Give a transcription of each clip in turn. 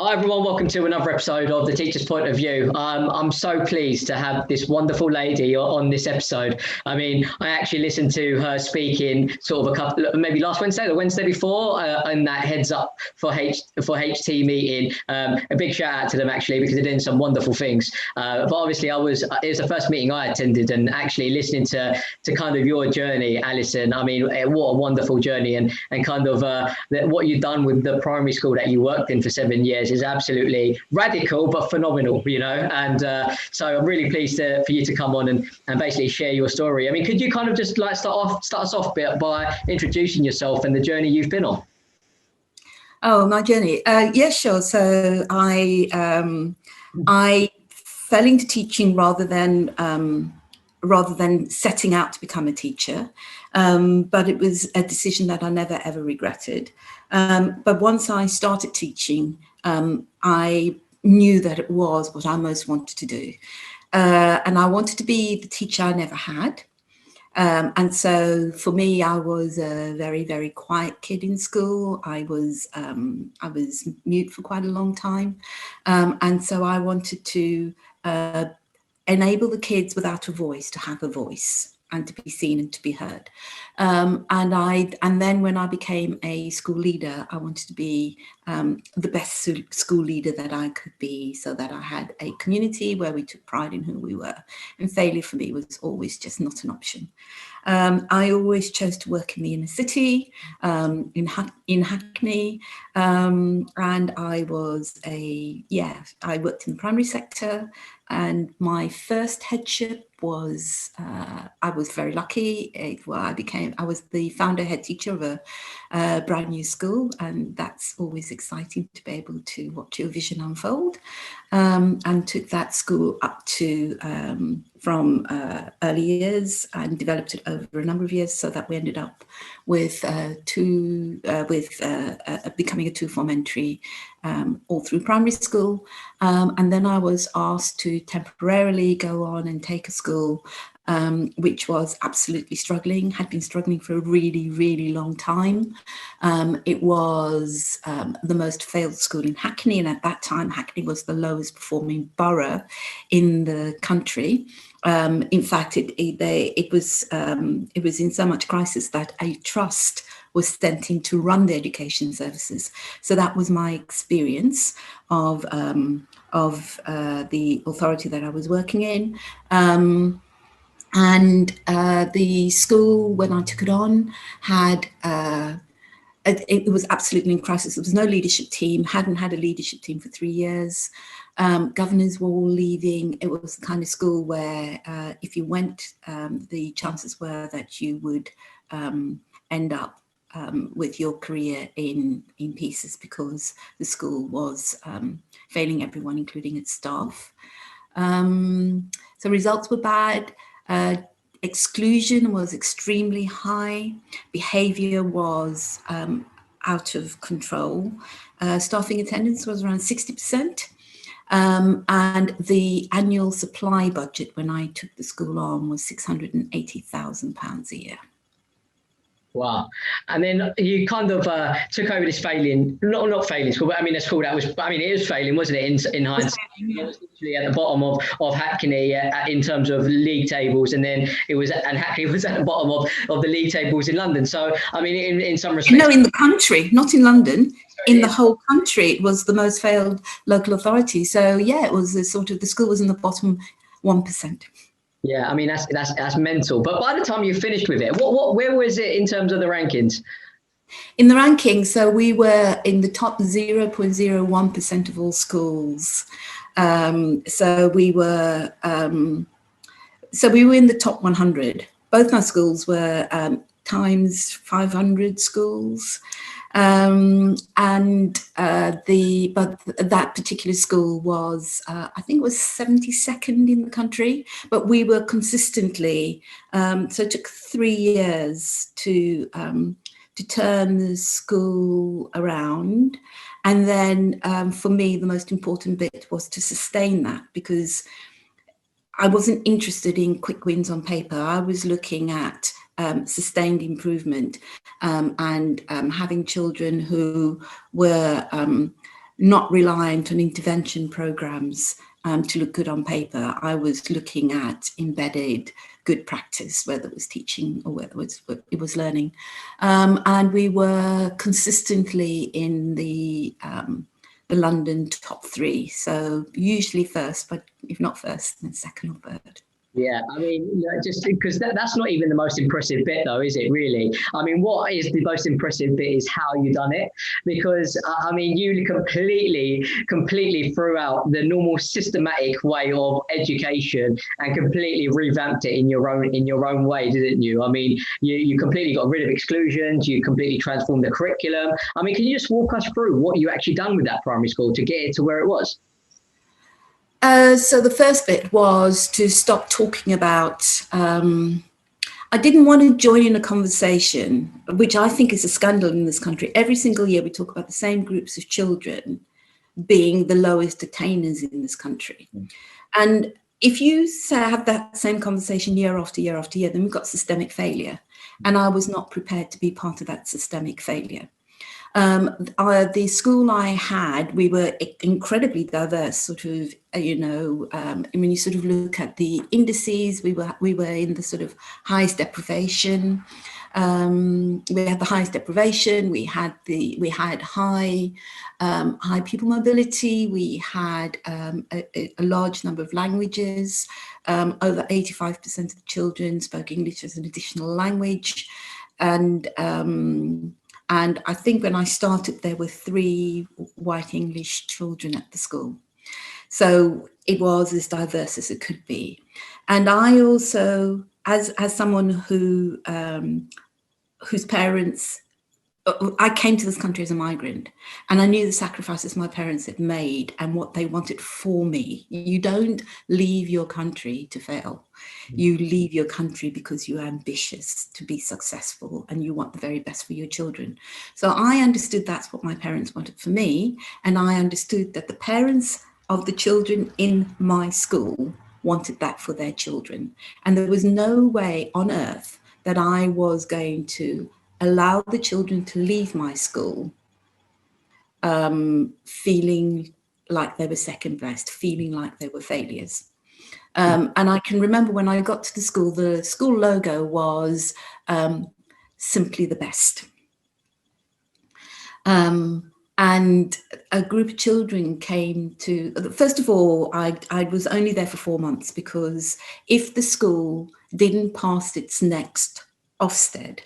Hi everyone, welcome to another episode of The Teacher's Point of View. I'm so pleased to have this wonderful lady on this episode. I mean, I actually listened to her speaking sort of maybe last Wednesday, the Wednesday before, and that heads up for HT meeting. A big shout out to them actually, because they're doing some wonderful things. But obviously it was the first meeting I attended, and actually listening to kind of your journey, Alison. I mean, what a wonderful journey, and kind of what you've done with the primary school that you worked in for 7 years is absolutely radical but phenomenal, you know. And so I'm really pleased for you to come on and basically share your story. I mean, could you kind of just like start us off a bit by introducing yourself and the journey you've been on? Oh, my journey. Yeah, sure. So I fell into teaching rather than setting out to become a teacher. But it was a decision that I never ever regretted. But once I started teaching, I knew that it was what I most wanted to do. And I wanted to be the teacher I never had. And so for me, I was a very, very quiet kid in school. I was mute for quite a long time. And so I wanted to enable the kids without a voice to have a voice and to be seen and to be heard. And then when I became a school leader, I wanted to be the best school leader that I could be, so that I had a community where we took pride in who we were. And failure for me was always just not an option. I always chose to work in the inner city, in Hackney, and I worked in the primary sector. And my first headship was, I was very lucky. I was the founder head teacher of a brand new school, and that's always exciting to be able to watch your vision unfold. And took that school up to from early years and developed it over a number of years, so that we ended up with becoming a two-form entry all through primary school. And then I was asked to temporarily go on and take a school which was absolutely struggling, had been struggling for a really, really long time. It was the most failed school in Hackney, and at that time Hackney was the lowest performing borough in the country. In fact, it was in so much crisis that a trust was sent in to run the education services. So that was my experience of the authority that I was working in. And the school, when I took it on, had it was absolutely in crisis. There was no leadership team, hadn't had a leadership team for 3 years. Governors were all leaving. It was the kind of school where if you went, the chances were that you would end up with your career in pieces, because the school was failing everyone, including its staff. So results were bad. Exclusion was extremely high. Behaviour was out of control. Staffing attendance was around 60%. And the annual supply budget when I took the school on was £680,000 a year. Wow. And then you kind of took over this not failing school, but I mean, a school that was, I mean, it was failing, wasn't it, in hindsight? It was literally at the bottom of Hackney in terms of league tables, and then Hackney was at the bottom of the league tables in London. So, I mean, in some respects. No, in the country, not in London. In the whole country, it was the most failed local authority. So, yeah, it was the school was in the bottom 1%. Yeah, I mean, that's mental. But by the time you finished with it, where was it in terms of the rankings? In the rankings, so we were in the top 0.01% of all schools. So we were in the top 100. Both my schools were times 500 schools. But that particular school was, I think it was 72nd in the country, but we were consistently, so it took 3 years to turn the school around. And then for me, the most important bit was to sustain that, because I wasn't interested in quick wins on paper. I was looking at sustained improvement and having children who were not reliant on intervention programs to look good on paper. I was looking at embedded good practice, whether it was teaching or whether it was learning. And we were consistently in the London top 3. So usually first, but if not first, then second or third. Yeah, I mean, just because that's not even the most impressive bit, though, is it really? I mean, what is the most impressive bit is how you done it, because I mean, you completely threw out the normal systematic way of education and completely revamped it in your own way, didn't you? I mean, you completely got rid of exclusions, you completely transformed the curriculum. I mean, can you just walk us through what you actually done with that primary school to get it to where it was? So the first bit was to stop talking about, I didn't want to join in a conversation, which I think is a scandal in this country. Every single year we talk about the same groups of children being the lowest attainers in this country. And if you have that same conversation year after year after year, then we've got systemic failure. And I was not prepared to be part of that systemic failure. The school I had, we were incredibly diverse, sort of, when you sort of look at the indices, we were in the sort of highest deprivation. We had the highest deprivation. We had high pupil mobility. We had a large number of languages. Over 85% of the children spoke English as an additional language, and I think when I started, there were 3 white English children at the school. So it was as diverse as it could be. And I also, as someone whose parents, I came to this country as a migrant, and I knew the sacrifices my parents had made and what they wanted for me. You don't leave your country to fail. You leave your country because you're ambitious to be successful and you want the very best for your children. So I understood that's what my parents wanted for me, and I understood that the parents of the children in my school wanted that for their children. And there was no way on earth that I was going to allow the children to leave my school feeling like they were second best, feeling like they were failures. And I can remember when I got to the school logo was simply the best. And a group of children came to, first of all, I was only there for 4 months, because if the school didn't pass its next Ofsted,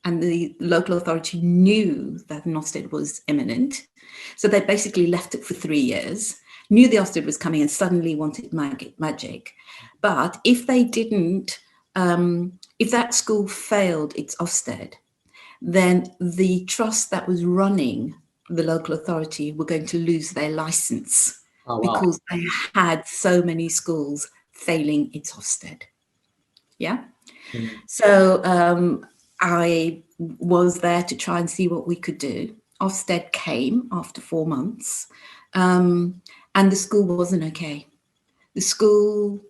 and the local authority knew that an Ofsted was imminent, so they basically left it for 3 years, knew the Ofsted was coming and suddenly wanted magic. But if they didn't, if that school failed its Ofsted, then the trust that was running the local authority were going to lose their license. Oh, wow. Because they had so many schools failing its Ofsted. Yeah. Mm-hmm. So I was there to try and see what we could do. Ofsted came after 4 months, and the school wasn't okay. The school,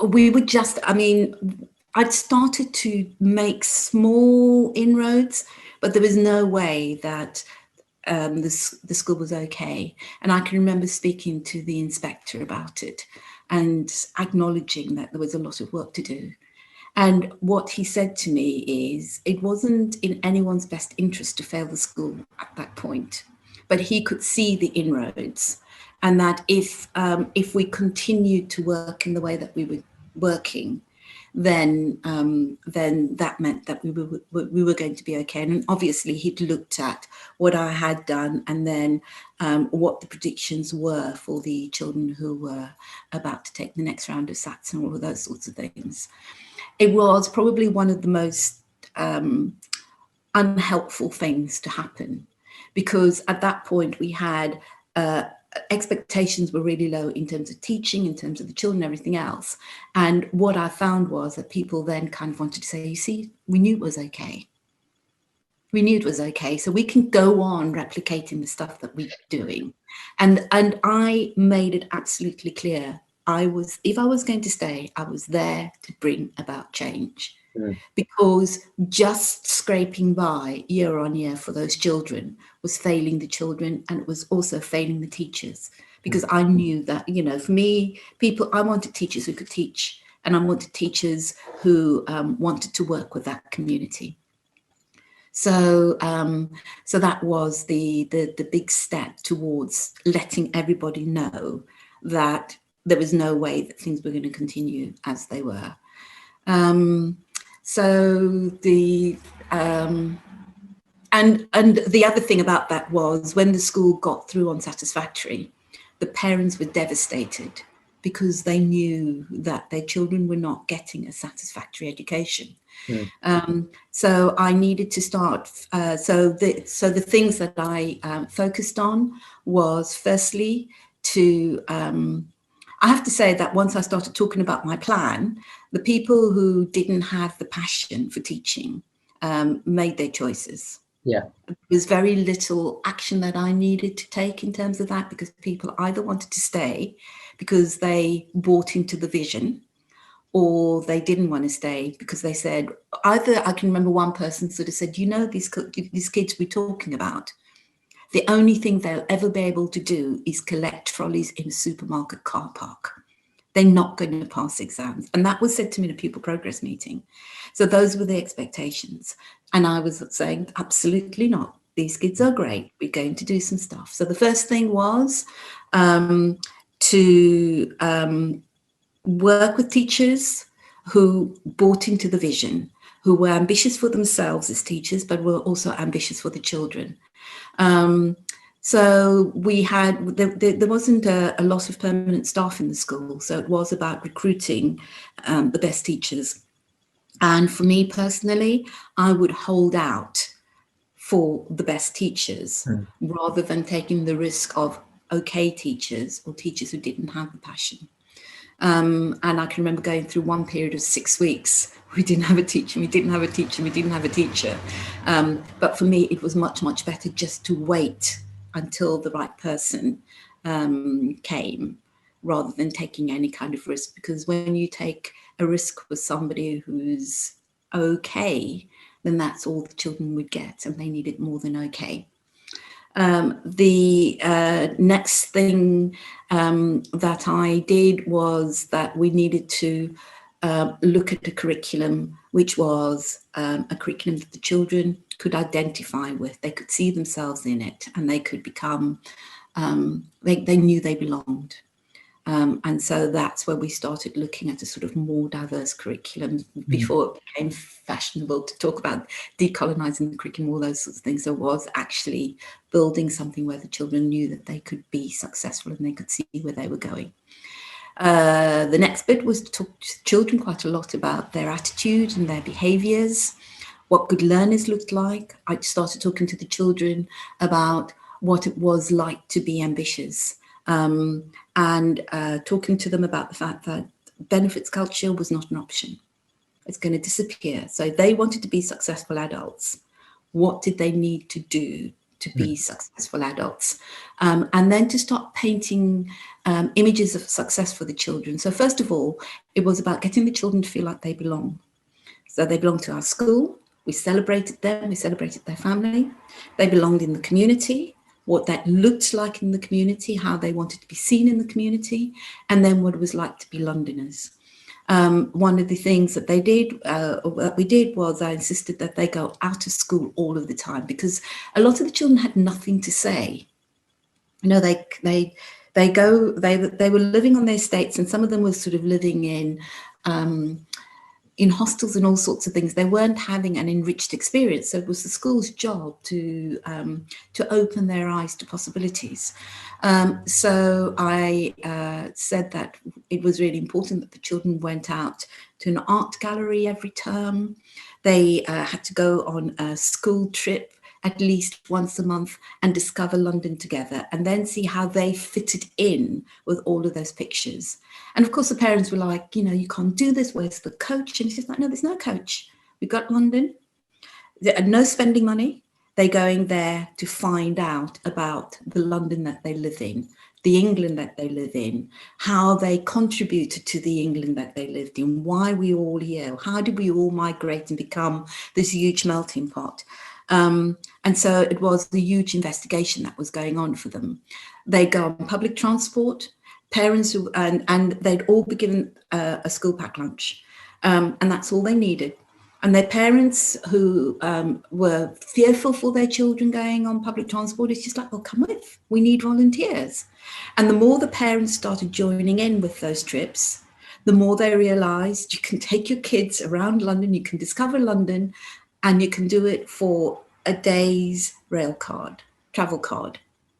we were just, I'd started to make small inroads, but there was no way that the school was okay. And I can remember speaking to the inspector about it and acknowledging that there was a lot of work to do. And what he said to me is it wasn't in anyone's best interest to fail the school at that point, but he could see the inroads, and that if we continued to work in the way that we were working, then that meant that we were going to be okay. And obviously he'd looked at what I had done, and then what the predictions were for the children who were about to take the next round of SATs and all of those sorts of things. It was probably one of the most unhelpful things to happen, because at that point we had expectations were really low in terms of teaching, in terms of the children, everything else. And what I found was that people then kind of wanted to say, you see, we knew it was okay. We knew it was okay. So we can go on replicating the stuff that we're doing. And I made it absolutely clear. If I was going to stay, I was there to bring about change. because just scraping by year on year for those children was failing the children, and it was also failing the teachers, because I knew that, you know, for me, I wanted teachers who could teach, and I wanted teachers who wanted to work with that community. So so that was the big step towards letting everybody know that there was no way that things were going to continue as they were. So the and the other thing about that was, when the school got through on satisfactory, the parents were devastated because they knew that their children were not getting a satisfactory education. So I needed to start. So the things that I focused on was, firstly, to I have to say that once I started talking about my plan, the people who didn't have the passion for teaching made their choices. Yeah. There was very little action that I needed to take in terms of that, because people either wanted to stay because they bought into the vision, or they didn't want to stay because they said, either, I can remember one person sort of said, you know, these kids we're talking about, the only thing they'll ever be able to do is collect trolleys in a supermarket car park. They're not going to pass exams. And that was said to me in a pupil progress meeting. So those were the expectations. And I was saying, absolutely not. These kids are great. We're going to do some stuff. So the first thing was to work with teachers who bought into the vision, who were ambitious for themselves as teachers, but were also ambitious for the children. So we had, there wasn't a lot of permanent staff in the school, so it was about recruiting the best teachers. And for me personally, I would hold out for the best teachers rather than taking the risk of okay teachers or teachers who didn't have the passion. And I can remember going through one period of 6 weeks. We didn't have a teacher, we didn't have a teacher, we didn't have a teacher. But for me, it was much, much better just to wait until the right person came, rather than taking any kind of risk. Because when you take a risk with somebody who's okay, then that's all the children would get, and they need it more than okay. The next thing that I did was that we needed to look at the curriculum, which was a curriculum that the children could identify with. They could see themselves in it, and they could become, they knew they belonged. And so that's where we started looking at a sort of more diverse curriculum. Before it became fashionable to talk about decolonizing the curriculum, all those sorts of things, there was actually building something where the children knew that they could be successful and they could see where they were going. The next bit was to talk to children quite a lot about their attitude and their behaviors, what good learners looked like. I started talking to the children about what it was like to be ambitious. And talking to them about the fact that benefits culture was not an option. It's going to disappear. So if they wanted to be successful adults, what did they need to do to be successful adults? And then to start painting images of success for the children. So first of all, it was about getting the children to feel like they belong. So they belonged to our school. We celebrated them. We celebrated their family. They belonged in the community, what that looked like in the community, how they wanted to be seen in the community, and then what it was like to be Londoners. One of the things that they did, what we did, was I insisted that they go out of school all of the time, because a lot of the children had nothing to say. You know, they were living on their estates, and some of them were sort of living in hostels and all sorts of things. They weren't having an enriched experience. So it was the school's job to open their eyes to possibilities. So I said that it was really important that the children went out to an art gallery every term. They had to go on a school trip at least once a month and discover London together, and then see how they fitted in with all of those pictures. And of course the parents were like, you know, you can't do this, where's the coach? And it's just like, no, there's no coach. We've got London, no spending money. They're going there to find out about the London that they live in, the England that they live in, how they contributed to the England that they lived in, why we all here, how did we all migrate and become this huge melting pot. And so it was the huge investigation that was going on for them. They go on public transport, parents who, and they'd all be given a school pack lunch, and that's all they needed. And their parents who were fearful for their children going on public transport, it's just like, well, come with, we need volunteers. And the more the parents started joining in with those trips, the more they realized you can take your kids around London, you can discover London, and you can do it for a day's travel card.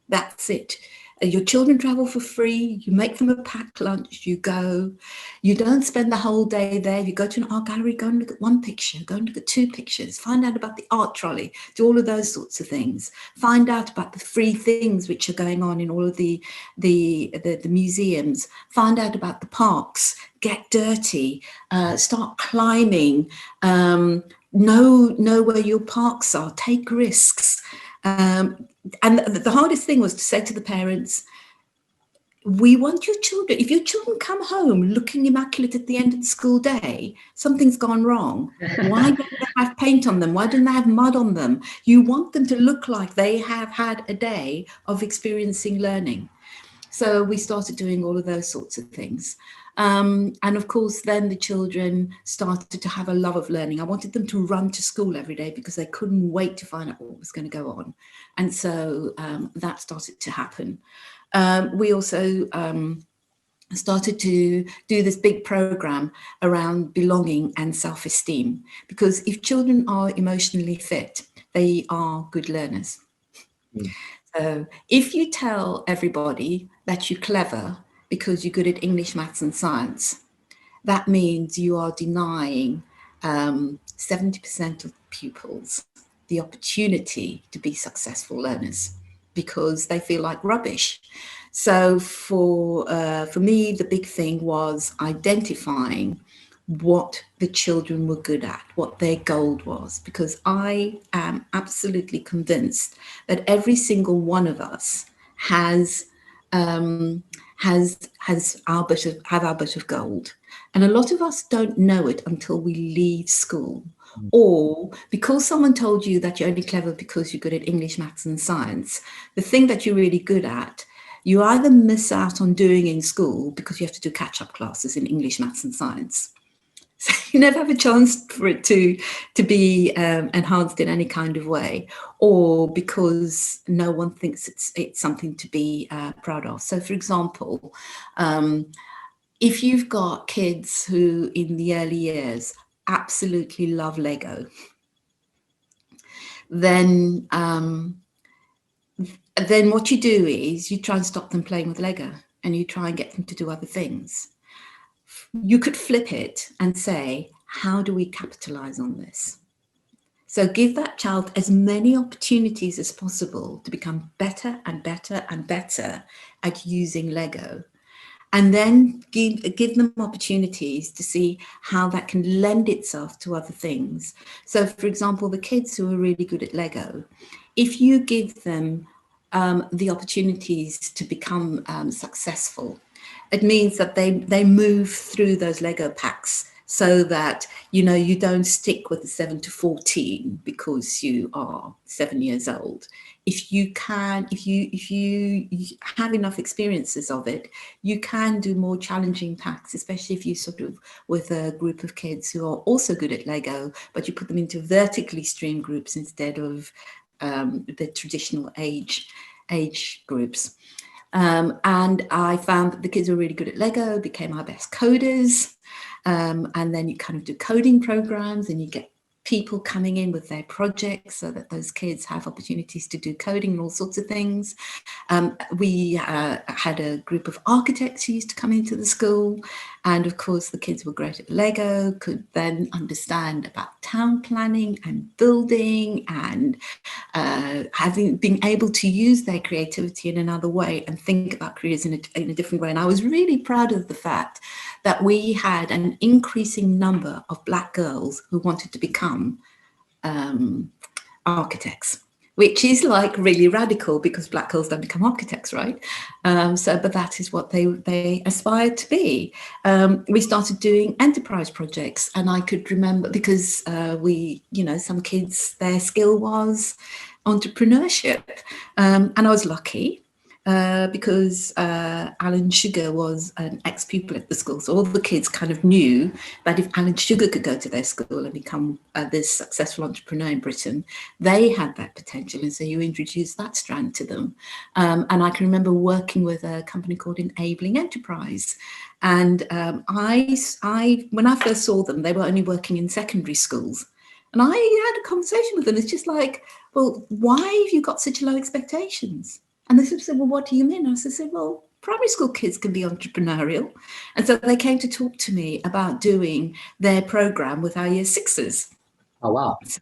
That's it. Your children travel for free, you make them a packed lunch, you go. You don't spend the whole day there. You go to an art gallery, go and look at one picture, go and look at two pictures, find out about the art trolley, do all of those sorts of things. Find out about the free things which are going on in all of the museums. Find out about the parks, get dirty, start climbing, know where your parks are, take risks. And the hardest thing was to say to the parents, we want your children, if your children come home looking immaculate at the end of the school day, something's gone wrong. Why don't they have paint on them? Why don't they have mud on them? You want them to look like they have had a day of experiencing learning. So we started doing all of those sorts of things. And of course, then the children started to have a love of learning. I wanted them to run to school every day because they couldn't wait to find out what was going to go on. And so that started to happen. We also started to do this big program around belonging and self-esteem, because if children are emotionally fit, they are good learners. Mm. So if you tell everybody that you're clever because you're good at English, maths and science, that means you are denying 70% of pupils the opportunity to be successful learners because they feel like rubbish. So for me, the big thing was identifying what the children were good at, what their gold was, because I am absolutely convinced that every single one of us has our bit of gold, and a lot of us don't know it until we leave school, or because someone told you that you're only clever because you're good at English, maths and science. The thing that you're really good at, you either miss out on doing in school because you have to do catch-up classes in English, maths and science. So you never have a chance for it to be enhanced in any kind of way, or because no one thinks it's something to be proud of. So, for example, if you've got kids who in the early years absolutely love Lego, then what you do is you try and stop them playing with Lego and you try and get them to do other things. You could flip it and say, how do we capitalize on this? So give that child as many opportunities as possible to become better and better and better at using Lego. And then give them opportunities to see how that can lend itself to other things. So, for example, the kids who are really good at Lego, if you give them the opportunities to become successful, it means that they move through those Lego packs so that, you know, you don't stick with the 7 to 14 because you are 7 years old. If you have enough experiences of it, you can do more challenging packs, especially if you sort of with a group of kids who are also good at Lego, but you put them into vertically streamed groups instead of the traditional age groups. And I found that the kids were really good at Lego, became our best coders. And then you kind of do coding programs and you get people coming in with their projects so that those kids have opportunities to do coding and all sorts of things. We had a group of architects who used to come into the school. And of course, the kids were great at Lego, could then understand about town planning and building and being able to use their creativity in another way and think about careers in a different way. And I was really proud of the fact that we had an increasing number of Black girls who wanted to become architects, which is like really radical because black girls don't become architects, right? But that is what they aspired to be. We started doing enterprise projects, and I could remember because some kids, their skill was entrepreneurship, and I was lucky. Because Alan Sugar was an ex-pupil at the school. So all the kids kind of knew that if Alan Sugar could go to their school and become this successful entrepreneur in Britain, they had that potential. And so you introduced that strand to them. And I can remember working with a company called Enabling Enterprise. And when I first saw them, they were only working in secondary schools. And I had a conversation with them. It's just like, well, why have you got such low expectations? And they sort of said, well, what do you mean? I said, well, primary school kids can be entrepreneurial. And so they came to talk to me about doing their program with our year sixes. Oh, wow. So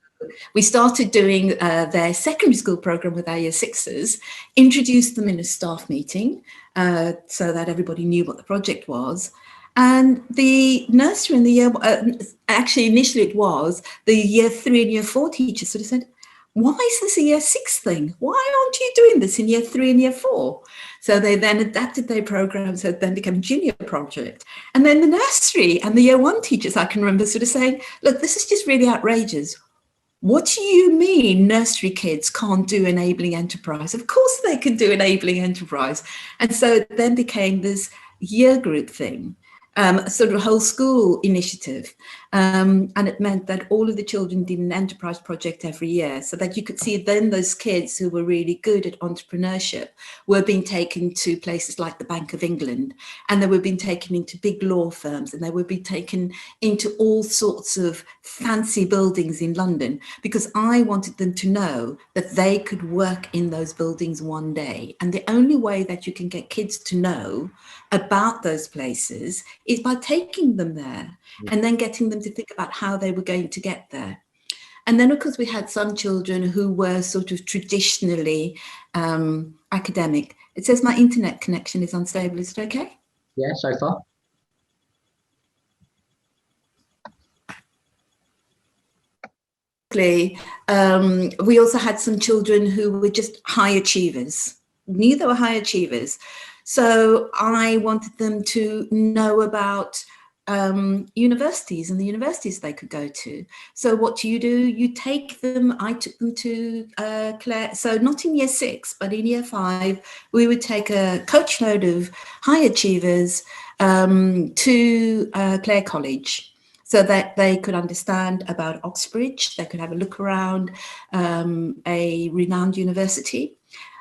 we started doing their secondary school program with our year sixes, introduced them in a staff meeting so that everybody knew what the project was. And the nursery in the year, actually initially it was the year 3 and year 4 teachers sort of said, why is this a year 6 thing? Why aren't you doing this in year 3 and year 4? So they then adapted their program, so it then became a junior project. And then the nursery and the year 1 teachers, I can remember sort of saying, look, this is just really outrageous. What do you mean nursery kids can't do enabling enterprise? Of course they can do enabling enterprise. And so it then became this year group thing. Sort of a whole school initiative. And it meant that all of the children did an enterprise project every year so that you could see then those kids who were really good at entrepreneurship were being taken to places like the Bank of England, and they were being taken into big law firms, and they were being taken into all sorts of fancy buildings in London, because I wanted them to know that they could work in those buildings one day. And the only way that you can get kids to know about those places is by taking them there and then getting them to think about how they were going to get there. And then, of course, we had some children who were sort of traditionally academic. It says my internet connection is unstable. Is it okay? Yeah, so far. We also had some children who were just high achievers, knew they were high achievers. So I wanted them to know about universities and the universities they could go to. So what do? You take them, I took them to Clare, so not in year 6, but in year 5, we would take a coach load of high achievers to Clare College, so that they could understand about Oxbridge, they could have a look around a renowned university.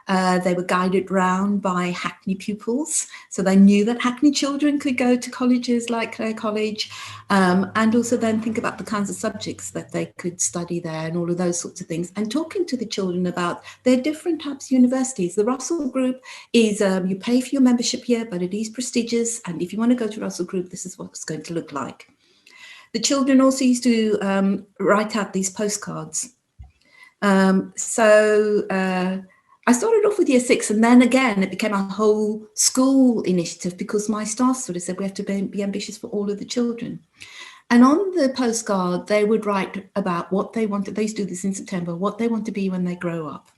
They were guided round by Hackney pupils, so they knew that Hackney children could go to colleges like Clare College, and also then think about the kinds of subjects that they could study there and all of those sorts of things, and talking to the children about their different types of universities. The Russell Group is, you pay for your membership here, but it is prestigious, and if you want to go to Russell Group, this is what it's going to look like. The children also used to write out these postcards. I started off with year 6, and then again, it became a whole school initiative because my staff sort of said we have to be ambitious for all of the children. And on the postcard, they would write about what they wanted. They used to do this in September, what they want to be when they grow up.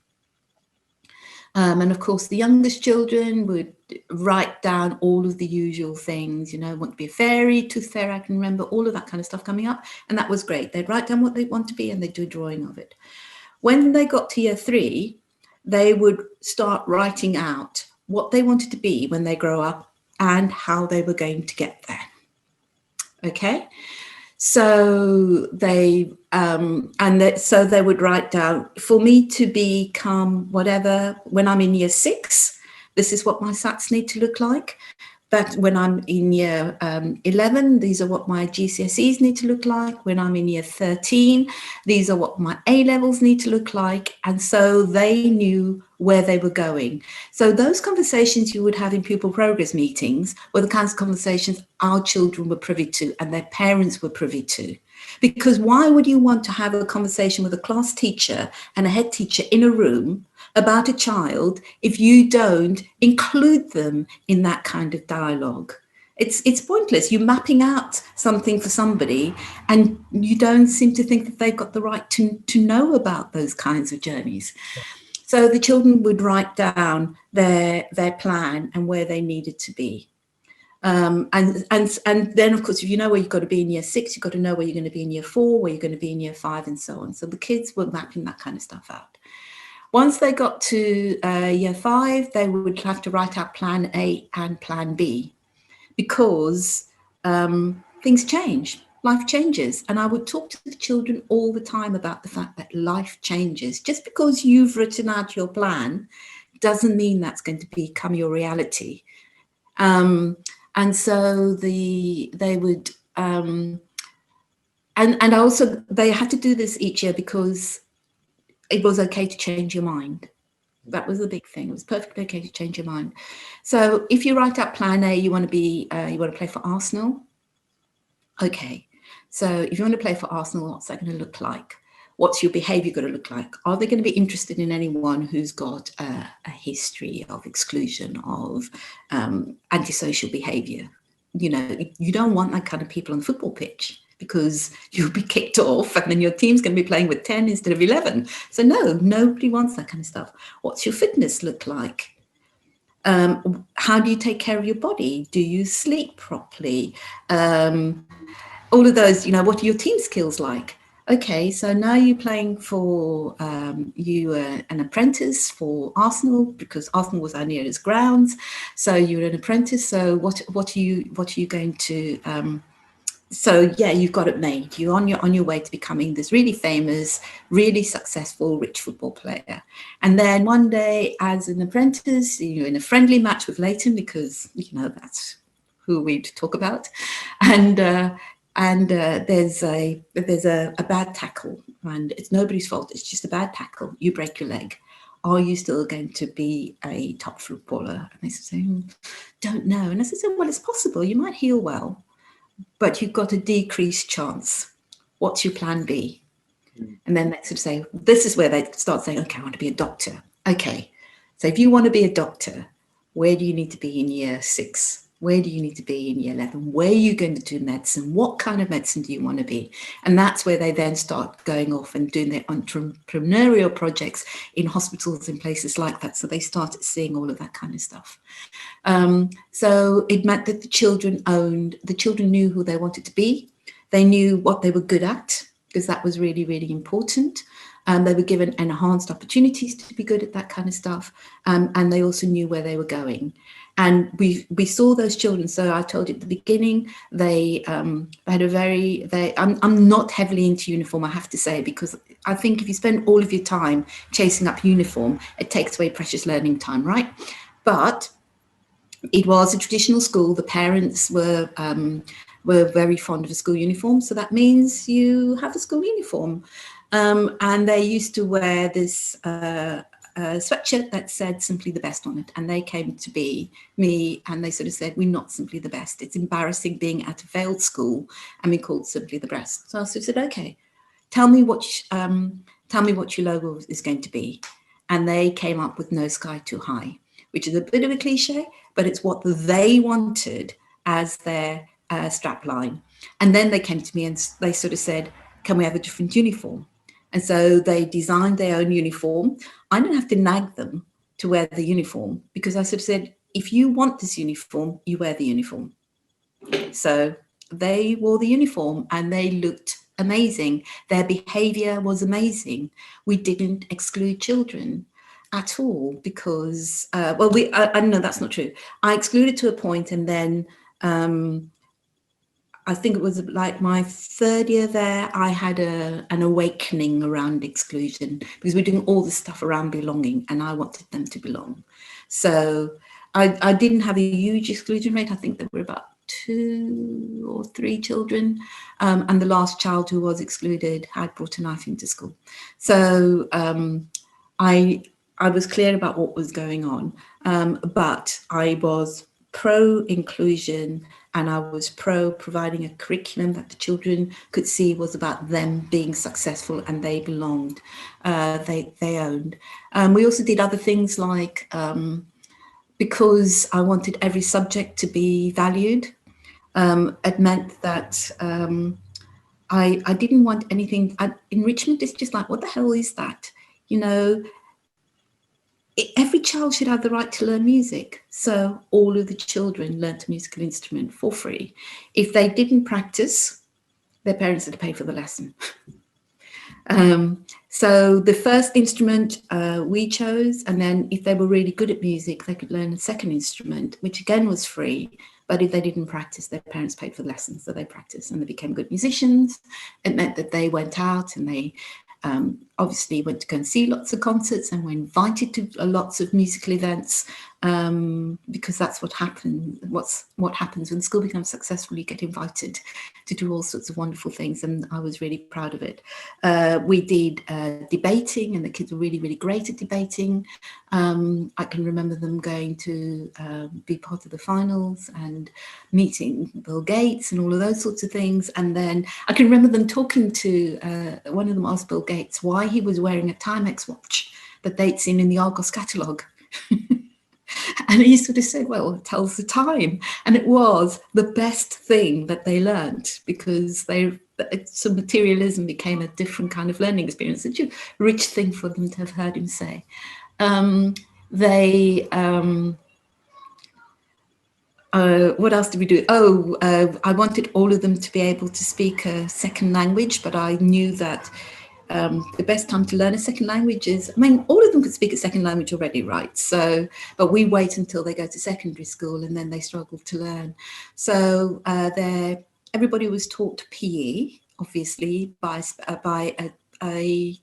And of course, the youngest children would write down all of the usual things, you know, want to be a fairy, tooth fairy, I can remember all of that kind of stuff coming up. And that was great. They'd write down what they want to be and they'd do a drawing of it. When they got to year 3, they would start writing out what they wanted to be when they grow up and how they were going to get there. Okay, so they so they would write down, for me to become whatever, when I'm in year 6, this is what my SATs need to look like. But when I'm in year 11, these are what my GCSEs need to look like. When I'm in year 13, these are what my A-levels need to look like. And so they knew where they were going. So those conversations you would have in pupil progress meetings were the kinds of conversations our children were privy to and their parents were privy to. Because why would you want to have a conversation with a class teacher and a head teacher in a room about a child if you don't include them in that kind of dialogue? It's pointless. You're mapping out something for somebody and you don't seem to think that they've got the right to know about those kinds of journeys. So the children would write down their plan and where they needed to be. And then, of course, if you know where you've got to be in year 6, you've got to know where you're going to be in year 4, where you're going to be in year 5, and so on. So the kids were mapping that kind of stuff out. Once they got to year 5, they would have to write out plan A and plan B, because things change, life changes. And I would talk to the children all the time about the fact that life changes. Just because you've written out your plan doesn't mean that's going to become your reality. And so they would, and also they had to do this each year because it was okay to change your mind. That was the big thing. It was perfectly okay to change your mind. So if you write out plan A, you want to play for Arsenal. Okay. So if you want to play for Arsenal, what's that going to look like? What's your behavior going to look like? Are they going to be interested in anyone who's got a history of exclusion, of antisocial behavior? You know, you don't want that kind of people on the football pitch, because you'll be kicked off and then your team's going to be playing with 10 instead of 11. So no, nobody wants that kind of stuff. What's your fitness look like? How do you take care of your body? Do you sleep properly? All of those, you know, what are your team skills like? Okay, so now you're playing for, you were an apprentice for Arsenal, because Arsenal was our nearest grounds. So you're an apprentice. So what are you going to, so yeah, you've got it made. You're on your way to becoming this really famous, really successful, rich football player. And then one day, as an apprentice, you're in a friendly match with Leighton, because you know that's who we'd talk about, and there's a bad tackle, and it's nobody's fault. It's just a bad tackle. You break your leg. Are you still going to be a top footballer? And they say, don't know. And I said, well, it's possible. You might heal well, but you've got a decreased chance. What's your plan B? And then they sort of say, this is where they start saying, okay, I want to be a doctor. Okay, so if you want to be a doctor, where do you need to be in year 6? Where do you need to be in year 11? Where are you going to do medicine? What kind of medicine do you want to be? And that's where they then start going off and doing their entrepreneurial projects in hospitals and places like that. So they started seeing all of that kind of stuff. So it meant that the children knew who they wanted to be. They knew what they were good at, because that was really, really important. They were given enhanced opportunities to be good at that kind of stuff. And they also knew where they were going. And we saw those children. So I told you at the beginning, they had a very, I'm not heavily into uniform, I have to say, because I think if you spend all of your time chasing up uniform, it takes away precious learning time, right? But it was a traditional school. The parents were very fond of a school uniform. So that means you have a school uniform. And they used to wear this sweatshirt that said simply the best on it. And they came to be me and they sort of said, we're not simply the best. It's embarrassing being at a failed school and being called simply the best. So I sort of said, okay, tell me what your logo is going to be. And they came up with No Sky Too High, which is a bit of a cliche, but it's what they wanted as their strap line. And then they came to me and they sort of said, can we have a different uniform? And so they designed their own uniform. I didn't have to nag them to wear the uniform, because I sort of said, if you want this uniform, you wear the uniform. So they wore the uniform and they looked amazing. Their behavior was amazing. We didn't exclude children at all because, I know that's not true. I excluded to a point, and then I think it was like my 3rd year there, I had an awakening around exclusion, because we're doing all this stuff around belonging and I wanted them to belong. So I didn't have a huge exclusion rate. I think there were about 2 or 3 children. And the last child who was excluded had brought a knife into school. So I was clear about what was going on, but I was pro-inclusion, and I was providing a curriculum that the children could see was about them being successful and they belonged, they owned. We also did other things like, because I wanted every subject to be valued, It meant that I didn't want anything. Enrichment is just like, what the hell is that? You know, every child should have the right to learn music. So all of the children learnt a musical instrument for free. If they didn't practice, their parents had to pay for the lesson. So the first instrument we chose, and then if they were really good at music, they could learn a second instrument, which again was free. But if they didn't practice, their parents paid for the lessons. So they practiced and they became good musicians. It meant that they went out and they obviously went to go and see lots of concerts and were invited to lots of musical events, because that's what happened. What happens when school becomes successful, you get invited to do all sorts of wonderful things, and I was really proud of it. We did debating, and the kids were really, really great at debating. I can remember them going to be part of the finals and meeting Bill Gates and all of those sorts of things. And then I can remember them talking to one of them asked Bill Gates why he was wearing a Timex watch that they'd seen in the Argos catalogue. And he sort of said, well, it tells the time. And it was the best thing that they learned, because so materialism became a different kind of learning experience. Such a rich thing for them to have heard him say. What else did we do? I wanted all of them to be able to speak a second language, but I knew that the best time to learn a second language is, I mean, all of them could speak a second language already, right? So, but we wait until they go to secondary school and then they struggle to learn. So everybody was taught PE, obviously, by a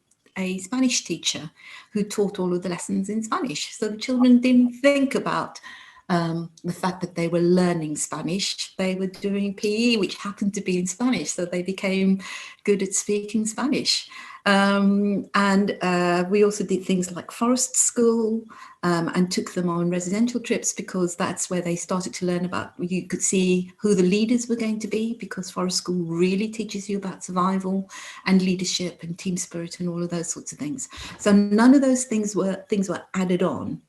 Spanish teacher who taught all of the lessons in Spanish. So the children didn't think about the fact that they were learning Spanish. They were doing PE, which happened to be in Spanish, so they became good at speaking Spanish. We also did things like forest school, and took them on residential trips, because that's where they started to learn about, you could see who the leaders were going to be, because forest school really teaches you about survival and leadership and team spirit and all of those sorts of things. So none of those things were added on.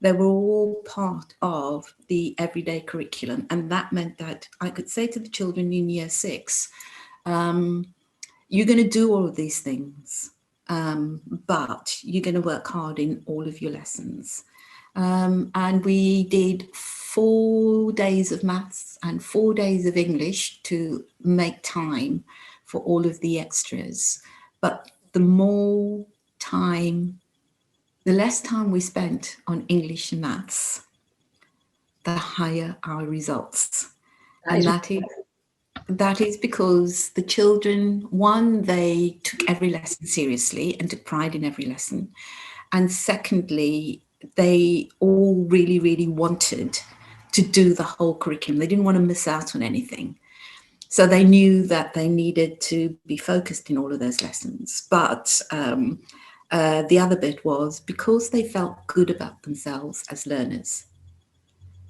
They were all part of the everyday curriculum. And that meant that I could say to the children in year 6, you're going to do all of these things, but you're going to work hard in all of your lessons. And we did 4 days of maths and 4 days of English to make time for all of the extras. But the less time we spent on English and maths, the higher our results. That is because the children, one, they took every lesson seriously and took pride in every lesson. And secondly, they all really, really wanted to do the whole curriculum. They didn't want to miss out on anything. So they knew that they needed to be focused in all of those lessons. But the other bit was, because they felt good about themselves as learners,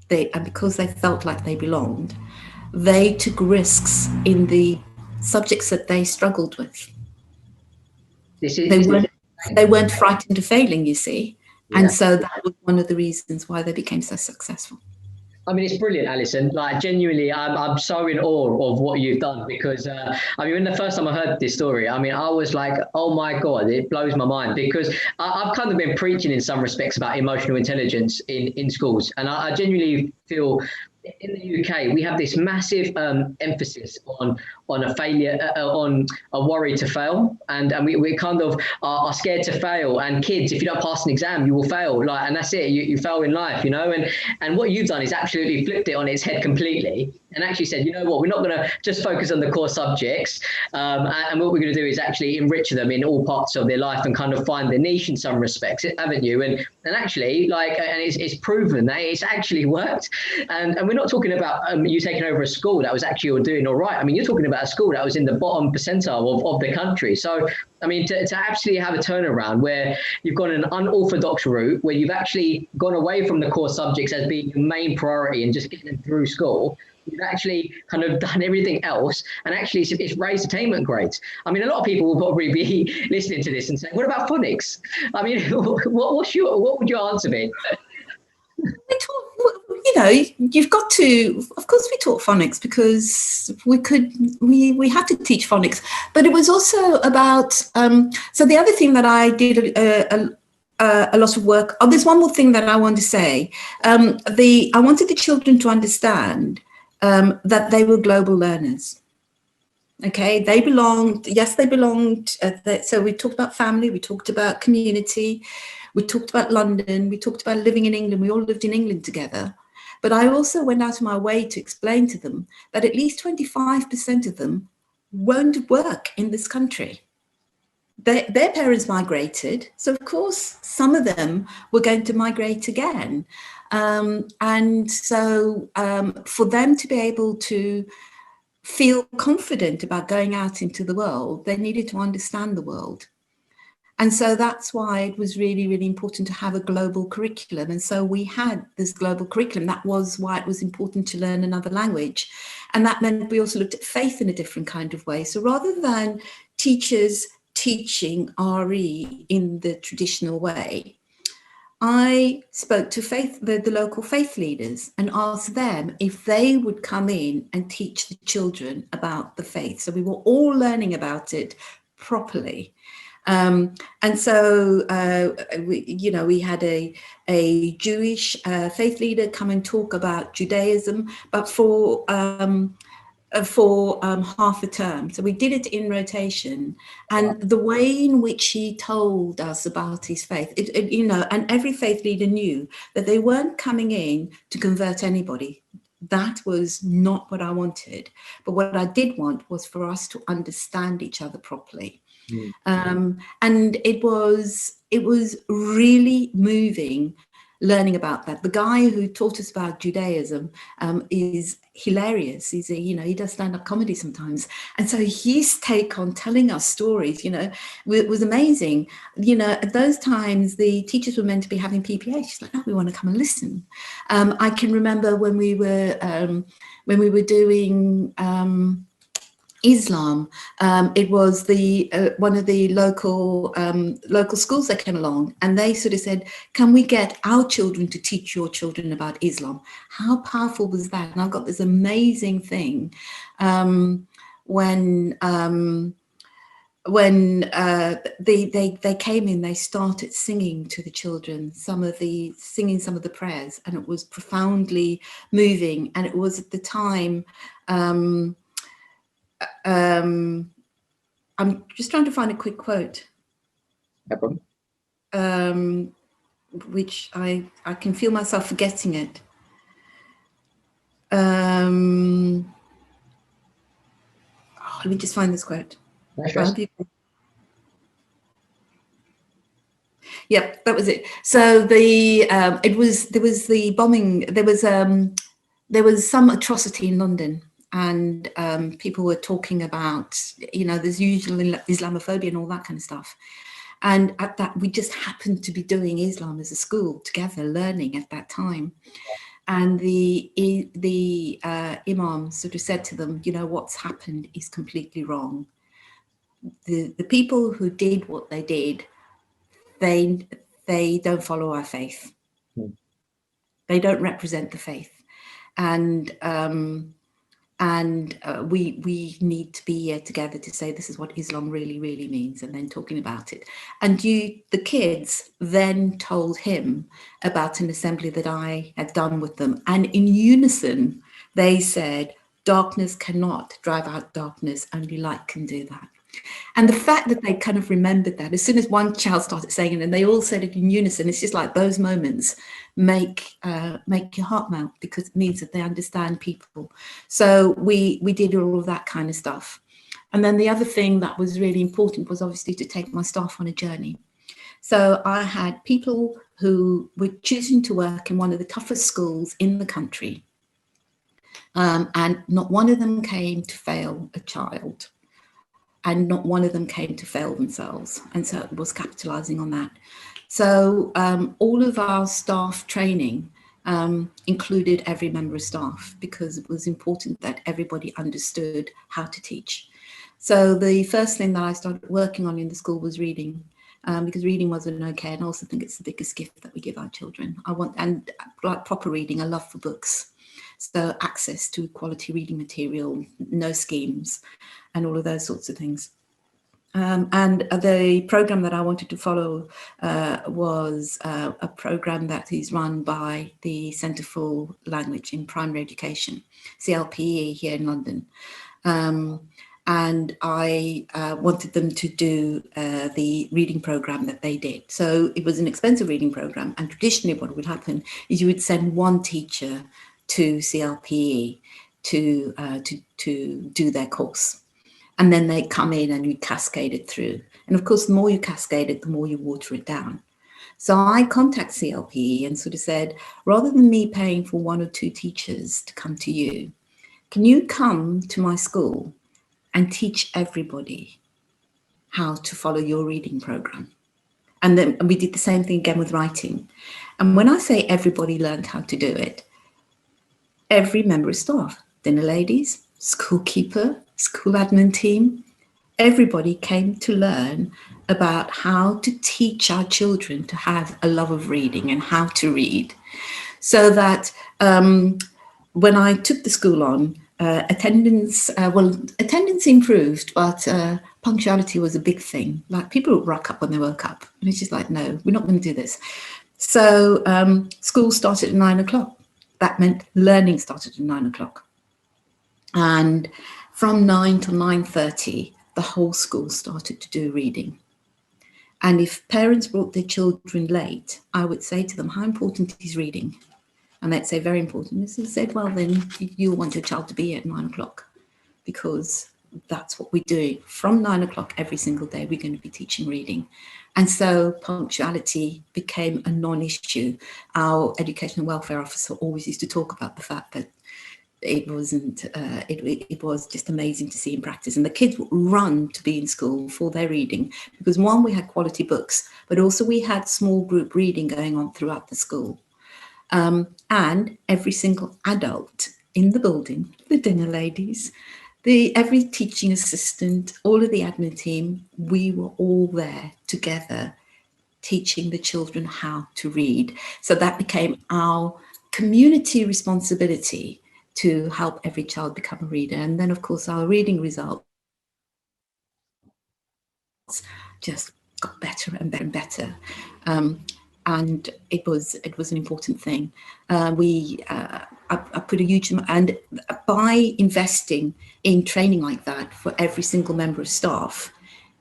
and because they felt like they belonged, they took risks in the subjects that they struggled with. They weren't frightened of failing, you see. Yeah. And so that was one of the reasons why they became so successful. I mean, it's brilliant, Alison. Like, genuinely, I'm so in awe of what you've done, because, I mean, when the first time I heard this story, I mean, I was like, oh my God, it blows my mind, because I've kind of been preaching in some respects about emotional intelligence in schools. And I genuinely feel in the UK, we have this massive emphasis on a failure, on a worry to fail, and we kind of are scared to fail. And kids, if you don't pass an exam, you will fail. Like, and that's it. You fail in life, you know. And what you've done is absolutely flipped it on its head completely, and actually said, you know what, we're not going to just focus on the core subjects, and what we're going to do is actually enrich them in all parts of their life and kind of find their niche in some respects, haven't you? And actually, like, and it's proven that it's actually worked. And we're not talking about you taking over a school that was actually doing all right. I mean, you're talking about a school that was in the bottom percentile of the country. So, I mean, to absolutely have a turnaround where you've gone an unorthodox route, where you've actually gone away from the core subjects as being the main priority and just getting them through school. You've actually kind of done everything else, and actually it's raised attainment grades. I mean, a lot of people will probably be listening to this and say, what about phonics? I mean, what would your answer be? you know, you've got to, of course we taught phonics because we had to teach phonics, but it was also about, so the other thing that I did a lot of work, oh, there's one more thing that I want to say. I wanted the children to understand that they were global learners. Okay, they belonged, so we talked about family, we talked about community, we talked about London, we talked about living in England, we all lived in England together. But I also went out of my way to explain to them that at least 25% of them won't work in this country. Their parents migrated, so of course some of them were going to migrate again. And so for them to be able to feel confident about going out into the world, they needed to understand the world. And so that's why it was really, really important to have a global curriculum. And so we had this global curriculum. That was why it was important to learn another language. And that meant we also looked at faith in a different kind of way. So rather than teachers teaching RE in the traditional way, I spoke to the local faith leaders and asked them if they would come in and teach the children about the faith. So we were all learning about it properly. And so, we had a Jewish faith leader come and talk about Judaism, but for half a term. So we did it in rotation, and the way in which he told us about his faith, and every faith leader knew that they weren't coming in to convert anybody. That was not what I wanted. But what I did want was for us to understand each other properly. And it was really moving learning about that. The guy who taught us about Judaism is hilarious. He does stand-up comedy sometimes. And so his take on telling us stories, was amazing. At those times, the teachers were meant to be having PPA. She's like, no, we want to come and listen. I can remember when we were doing Islam, it was one of the local schools that came along, and they sort of said, can we get our children to teach your children about Islam? How powerful was that? And I've got this amazing thing when they came in, they started singing to the children, singing some of the prayers, and it was profoundly moving. And it was at the time, I'm just trying to find a quick quote. No problem. Which I can feel myself forgetting it. Let me just find this quote. Yep, that was it. So there was the bombing. There was some atrocity in London. And people were talking about, there's usually Islamophobia and all that kind of stuff. And at that, we just happened to be doing Islam as a school together, learning at that time. And the imam sort of said to them, what's happened is completely wrong. The people who did what they did, they don't follow our faith. They don't represent the faith. And we need to be here together to say this is what Islam really, really means, and then talking about it. And the kids then told him about an assembly that I had done with them. And in unison, they said, darkness cannot drive out darkness, only light can do that. And the fact that they kind of remembered that, as soon as one child started saying it and they all said it in unison, it's just like those moments make your heart melt, because it means that they understand people. So we did all of that kind of stuff. And then the other thing that was really important was obviously to take my staff on a journey. So I had people who were choosing to work in one of the toughest schools in the country. And not one of them came to fail a child. And not one of them came to fail themselves. And so it was capitalizing on that. So all of our staff training included every member of staff, because it was important that everybody understood how to teach. So the first thing that I started working on in the school was reading. because reading wasn't okay. And I also think it's the biggest gift that we give our children. And like proper reading, a love for books. So access to quality reading material, no schemes, and all of those sorts of things. And the program that I wanted to follow was a program that is run by the Centre for Language in Primary Education, CLPE, here in London. And I wanted them to do the reading program that they did. So it was an expensive reading program, and traditionally what would happen is you would send one teacher to CLPE to do their course. And then they come in and you cascade it through. And of course, the more you cascade it, the more you water it down. So I contacted CLPE and sort of said, rather than me paying for 1 or 2 teachers to come to you, can you come to my school and teach everybody how to follow your reading program? And then we did the same thing again with writing. And when I say everybody learned how to do it, every member of staff, dinner ladies, school keeper, school admin team, everybody came to learn about how to teach our children to have a love of reading and how to read. So that when I took the school on, attendance improved, but punctuality was a big thing. Like, people would rock up when they woke up, and it's just like, no, we're not going to do this. So school started at 9 o'clock. That meant learning started at 9 o'clock. And from 9 to 9:30, the whole school started to do reading. And if parents brought their children late, I would say to them, how important is reading? And they'd say, very important. And I said, well, then you'll want your child to be here at 9 o'clock, because that's what we're doing. From 9 o'clock every single day, we're going to be teaching reading. And so punctuality became a non-issue. Our education and welfare officer always used to talk about the fact that it wasn't, it was just amazing to see in practice. And the kids would run to be in school for their reading, because one, we had quality books, but also we had small group reading going on throughout the school. And every single adult in the building, the dinner ladies, every teaching assistant, all of the admin team, we were all there together teaching the children how to read. So that became our community responsibility to help every child become a reader. And then, of course, our reading results just got better and better and better. And it was an important thing. I put a huge amount, and by investing in training like that for every single member of staff,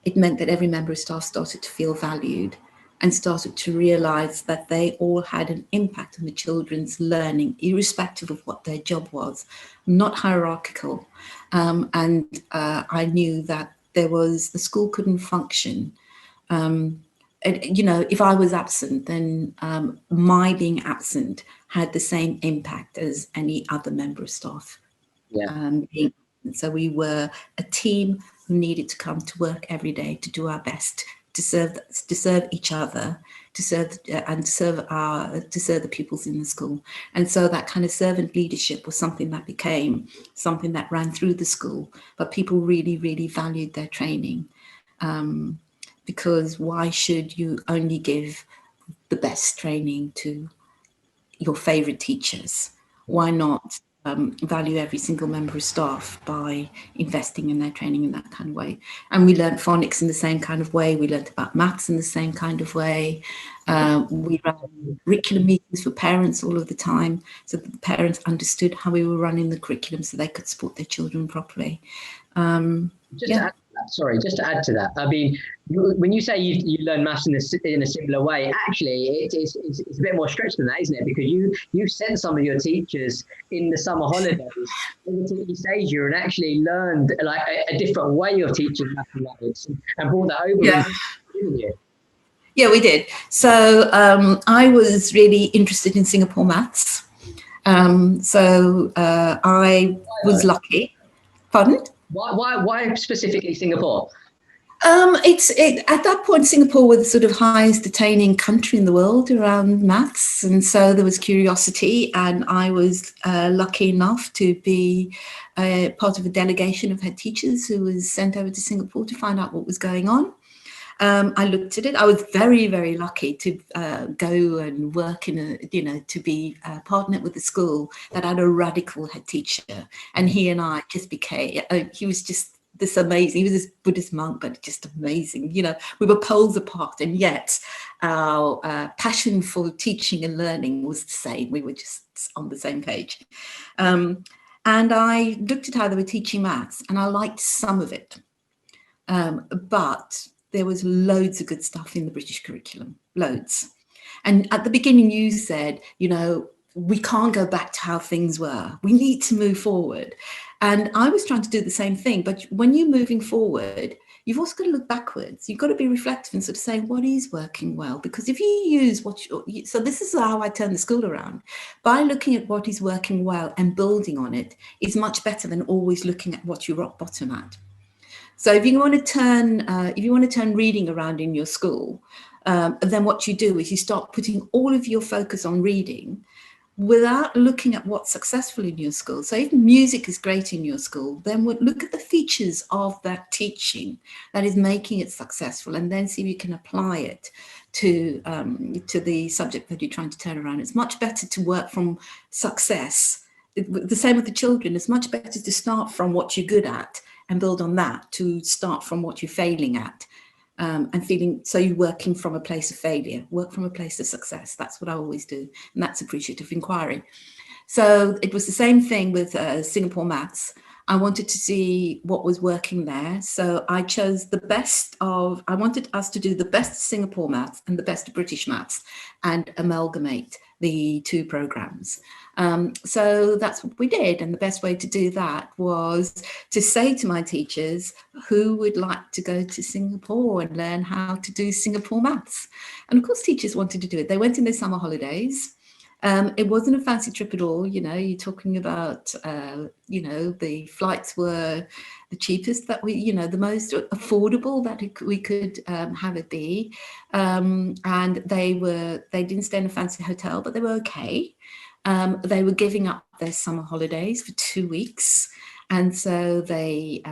it meant that every member of staff started to feel valued and started to realize that they all had an impact on the children's learning, irrespective of what their job was, not hierarchical. And I knew that the school couldn't function. You know, if I was absent, then my being absent had the same impact as any other member of staff. Yeah. So we were a team who needed to come to work every day to do our best to serve each other, to serve the pupils in the school. And so that kind of servant leadership was something that became something that ran through the school. But people really, really valued their training. Because why should you only give the best training to your favorite teachers? Why not value every single member of staff by investing in their training in that kind of way? And we learned phonics in the same kind of way. We learned about maths in the same kind of way. We ran curriculum meetings for parents all of the time, so that the parents understood how we were running the curriculum so they could support their children properly. Just to add to that, I mean, when you say you learn maths in a similar way, actually, it's a bit more stretched than that, isn't it? Because you sent some of your teachers in the summer holidays to East Asia and actually learned like a different way of teaching mathematics and brought that over. Yeah. Didn't you? Yeah, we did. So I was really interested in Singapore maths. So I was lucky. Pardon? Why specifically Singapore? At that point, Singapore was the sort of highest attaining country in the world around maths, and so there was curiosity, and I was lucky enough to be part of a delegation of head teachers who was sent over to Singapore to find out what was going on. I looked at it. I was very, very lucky to go and work in to be partnered with a school that had a radical head teacher. And he and I just became, he was just this amazing, he was this Buddhist monk, but just amazing. We were poles apart, and yet our passion for teaching and learning was the same. We were just on the same page. And I looked at how they were teaching maths, and I liked some of it. But there was loads of good stuff in the British curriculum, loads. And at the beginning you said, we can't go back to how things were. We need to move forward. And I was trying to do the same thing. But when you're moving forward, you've also got to look backwards. You've got to be reflective and sort of say, what is working well? Because if you use so this is how I turn the school around. By looking at what is working well and building on it is much better than always looking at what you're rock bottom at. So if you want to turn reading around in your school, then what you do is you start putting all of your focus on reading without looking at what's successful in your school. So if music is great in your school, then look at the features of that teaching that is making it successful, and then see if you can apply it to the subject that you're trying to turn around. It's much better to work from success. The same with the children. It's much better to start from what you're good at and build on that, to start from what you're failing at. And feeling, so you're working from a place of failure, work from a place of success. That's what I always do. And that's appreciative inquiry. So it was the same thing with Singapore maths. I wanted to see what was working there. So I chose I wanted us to do the best Singapore maths and the best British maths and amalgamate the two programs. So that's what we did. And the best way to do that was to say to my teachers, who would like to go to Singapore and learn how to do Singapore maths? And of course, teachers wanted to do it. They went in their summer holidays. It wasn't a fancy trip at all. You're talking about, the flights were the cheapest that the most affordable that we could have it be. And they didn't stay in a fancy hotel, but they were okay. They were giving up their summer holidays for 2 weeks. And so they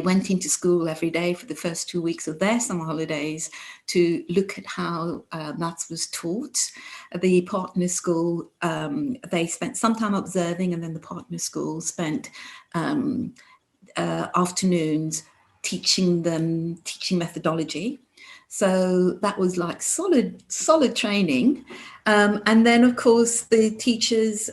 went into school every day for the first 2 weeks of their summer holidays to look at how maths was taught. The partner school, they spent some time observing, and then the partner school spent afternoons teaching methodology. So that was like solid training. And then, of course, the teachers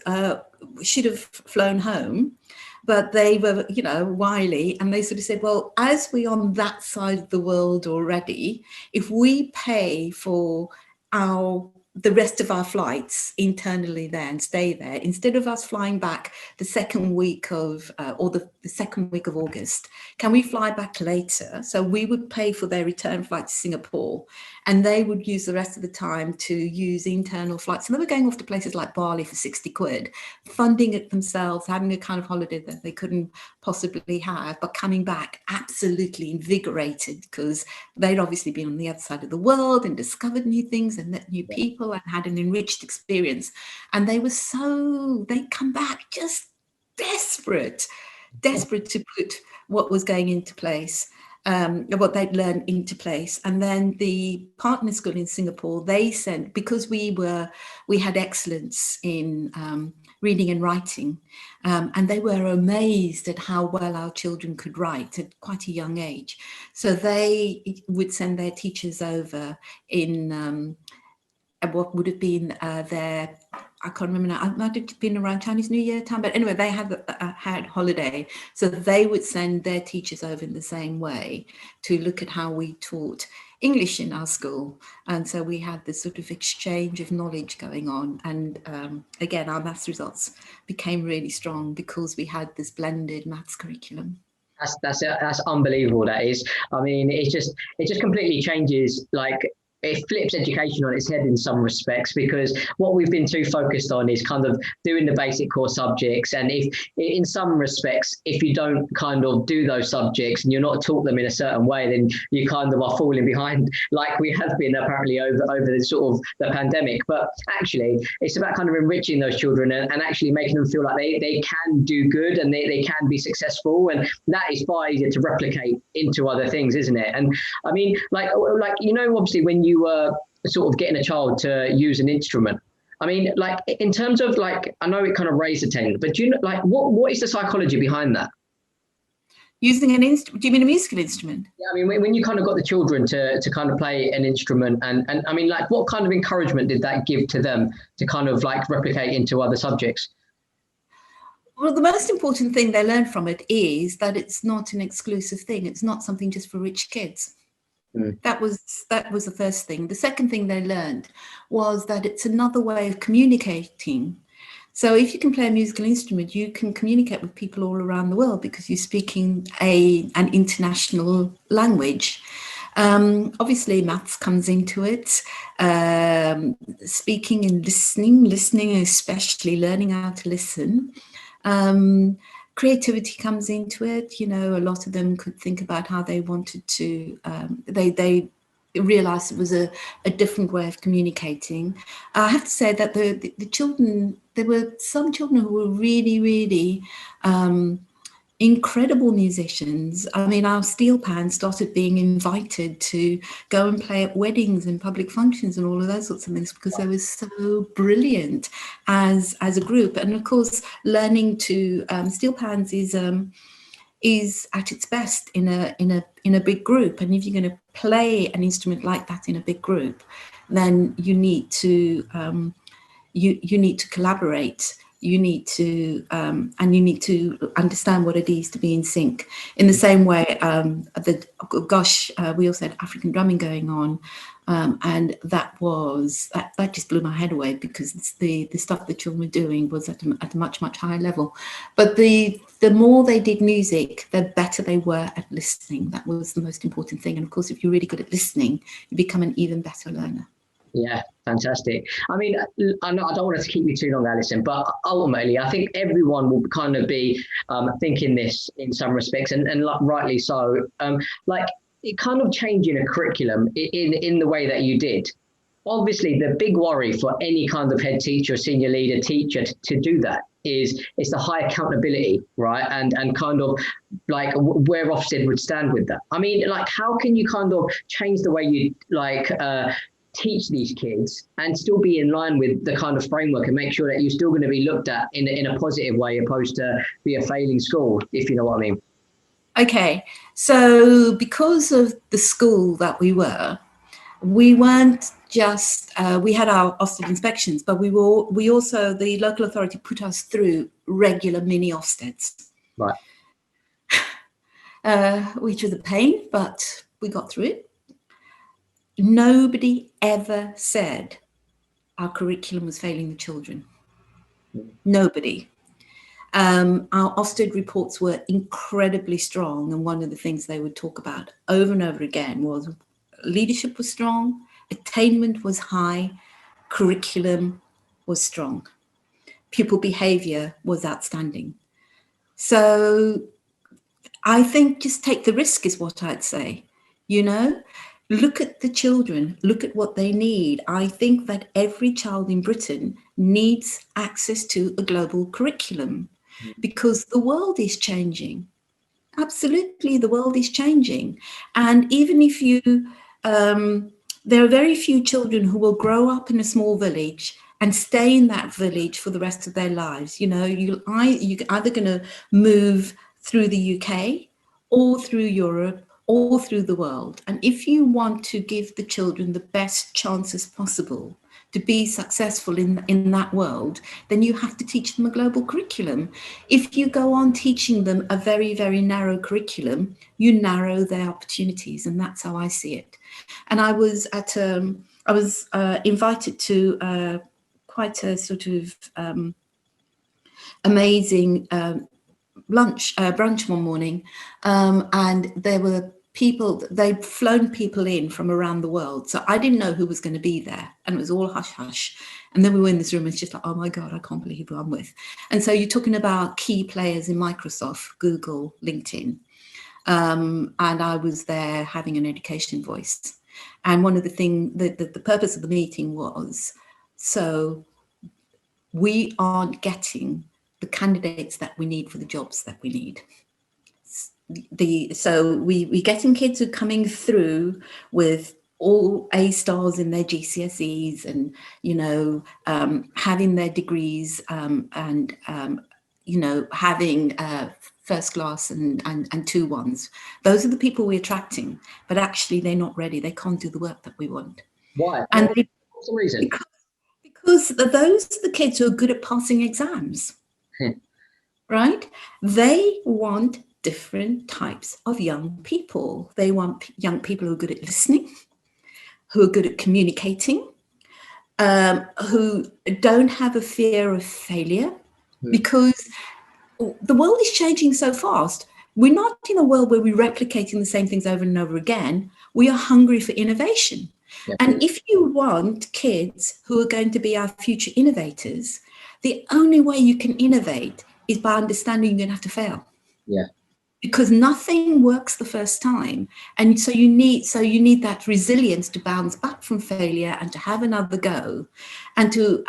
should have flown home. But they were, wily, and they sort of said, well, as we're on that side of the world already, if we pay for the rest of our flights internally there and stay there, instead of us flying back the second week of, the second week of August, can we fly back later? So we would pay for their return flight to Singapore, and they would use the rest of the time to use internal flights. And they were going off to places like Bali for 60 quid, funding it themselves, having a kind of holiday that they couldn't possibly have, but coming back absolutely invigorated, because they'd obviously been on the other side of the world and discovered new things and met new people and had an enriched experience. And they'd come back just desperate to put what was going into place, what they'd learned into place. And then the partner school in Singapore, they sent, because we had excellence in reading and writing, and they were amazed at how well our children could write at quite a young age. So they would send their teachers over in what would have been their, I can't remember now, it might have been around Chinese New Year time, but anyway, they had holiday. So they would send their teachers over in the same way to look at how we taught English in our school. And so we had this sort of exchange of knowledge going on. And again, our maths results became really strong because we had this blended maths curriculum. That's unbelievable. That is. I mean, it just completely changes, like, it flips education on its head in some respects, because what we've been too focused on is kind of doing the basic core subjects. And if in some respects, if you don't kind of do those subjects and you're not taught them in a certain way, then you kind of are falling behind, like we have been apparently over the sort of the pandemic. But actually, it's about kind of enriching those children and actually making them feel like they can do good and they can be successful. And that is far easier to replicate into other things, isn't it? And I mean, like, you know, obviously when you were sort of getting a child to use an instrument, I mean, like in terms of like, I know it kind of raised attention, but do you know, like, what is the psychology behind that? Using an instrument? Do you mean a musical instrument? Yeah, I mean, when you kind of got the children to kind of play an instrument, and I mean, like, what kind of encouragement did that give to them to kind of like replicate into other subjects? Well, the most important thing they learn from it is that it's not an exclusive thing. It's not something just for rich kids. That was the first thing. The second thing they learned was that it's another way of communicating. So if you can play a musical instrument, you can communicate with people all around the world because you're speaking an international language. Obviously, maths comes into it, speaking and listening, especially learning how to listen. Creativity comes into it. You know, a lot of them could think about how they wanted to, they realized it was a different way of communicating. I have to say that the children, there were some children who were really, really incredible musicians. I mean, our steel pan started being invited to go and play at weddings and public functions and all of those sorts of things because they were so brilliant as a group. And of course, learning to steel pans is at its best in a big group. And if you're going to play an instrument like that in a big group, then you need to you need to collaborate. You need to and you need to understand what it is to be in sync. In the same way, we also had African drumming going on, and that just blew my head away because the stuff the children were doing was at a much higher level. But the more they did music, the better they were at listening. That was the most important thing. And of course, if you're really good at listening, you become an even better learner. Yeah, fantastic. I mean, I don't want to keep you too long, Alison, but ultimately, I think everyone will kind of be thinking this in some respects, and rightly so. Like, it kind of changing a curriculum in the way that you did. Obviously, the big worry for any kind of head teacher, senior leader, teacher to do that is the high accountability, right? And kind of like where Ofsted would stand with that. I mean, like, how can you kind of change the way you teach these kids and still be in line with the kind of framework and make sure that you're still going to be looked at in a positive way, opposed to be a failing school, if you know what I mean? Okay, so because of the school that we weren't just, we had our Ofsted inspections, but we also, the local authority put us through regular mini Ofsteds. Right. Which was a pain, but we got through it. Nobody ever said our curriculum was failing the children. Nobody. Our Ofsted reports were incredibly strong, and one of the things they would talk about over and over again was leadership was strong, attainment was high, curriculum was strong, pupil behaviour was outstanding. So I think just take the risk is what I'd say, you know? Look at the children, look at what they need. I think that every child in Britain needs access to a global curriculum because the world is changing. Absolutely, the world is changing. And even if you, there are very few children who will grow up in a small village and stay in that village for the rest of their lives. You know, you're either going to move through the UK or through Europe all through the world. And if you want to give the children the best chances possible to be successful in that world, then you have to teach them a global curriculum. If you go on teaching them a very, very narrow curriculum, you narrow their opportunities, and that's how I see it. And I was invited to quite a sort of amazing brunch one morning, and there were people, they'd flown people in from around the world. So I didn't know who was going to be there. And it was all hush hush. And then we were in this room and it's just like, oh my God, I can't believe who I'm with. And so you're talking about key players in Microsoft, Google, LinkedIn. And I was there having an education voice. And one of the things, the purpose of the meeting was, so we aren't getting the candidates that we need for the jobs that we need. So we're getting kids who are coming through with all A stars in their GCSEs and, you know, having their degrees and, you know, having first class and 2-1s. Those are the people we're attracting, but actually they're not ready. They can't do the work that we want. Why? And What's the reason? Because those are the kids who are good at passing exams, right? They want different types of young people. They want young people who are good at listening, who are good at communicating, who don't have a fear of failure, because the world is changing so fast. We're not in a world where we're replicating the same things over and over again. We are hungry for innovation. Yeah. And if you want kids who are going to be our future innovators, the only way you can innovate is by understanding you're going to have to fail. Yeah. Because nothing works the first time. And so you need that resilience to bounce back from failure and to have another go. And you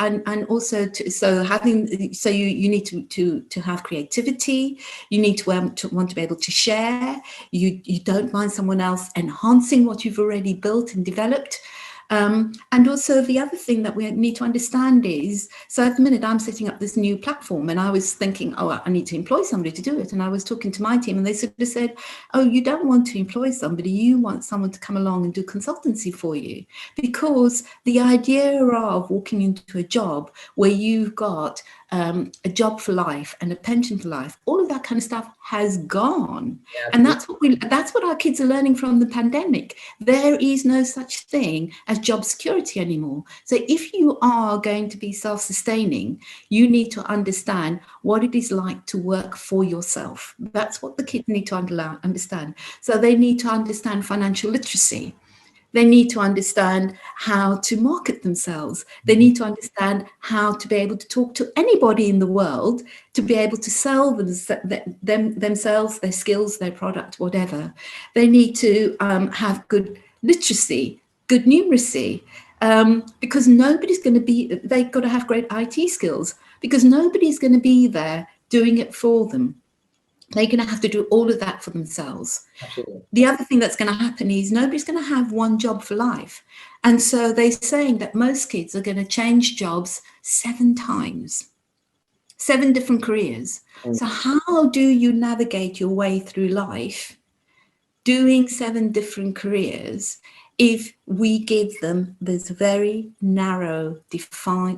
need to have creativity. You need to want to be able to share. You don't mind someone else enhancing what you've already built and developed. And also the other thing that we need to understand is, so at the minute I'm setting up this new platform and I was thinking, oh, I need to employ somebody to do it. And I was talking to my team and they sort of said, oh, you don't want to employ somebody, you want someone to come along and do consultancy for you. Because the idea of walking into a job where you've got a job for life and a pension for life, all of that kind of stuff has gone. Yeah, and that's what our kids are learning from the pandemic. There is no such thing as job security anymore. So if you are going to be self-sustaining, you need to understand what it is like to work for yourself. That's what the kids need to understand. So they need to understand financial literacy. They need to understand how to market themselves. They need to understand how to be able to talk to anybody in the world, to be able to sell themselves, their skills, their product, whatever. They need to have good literacy, good numeracy, because nobody's going to be, they've got to have great IT skills, because nobody's going to be there doing it for them. They're going to have to do all of that for themselves. Absolutely. The other thing that's going to happen is nobody's going to have one job for life. And so they're saying that most kids are going to change jobs 7 times, 7 different careers. So how do you navigate your way through life doing 7 different careers if we give them this very narrow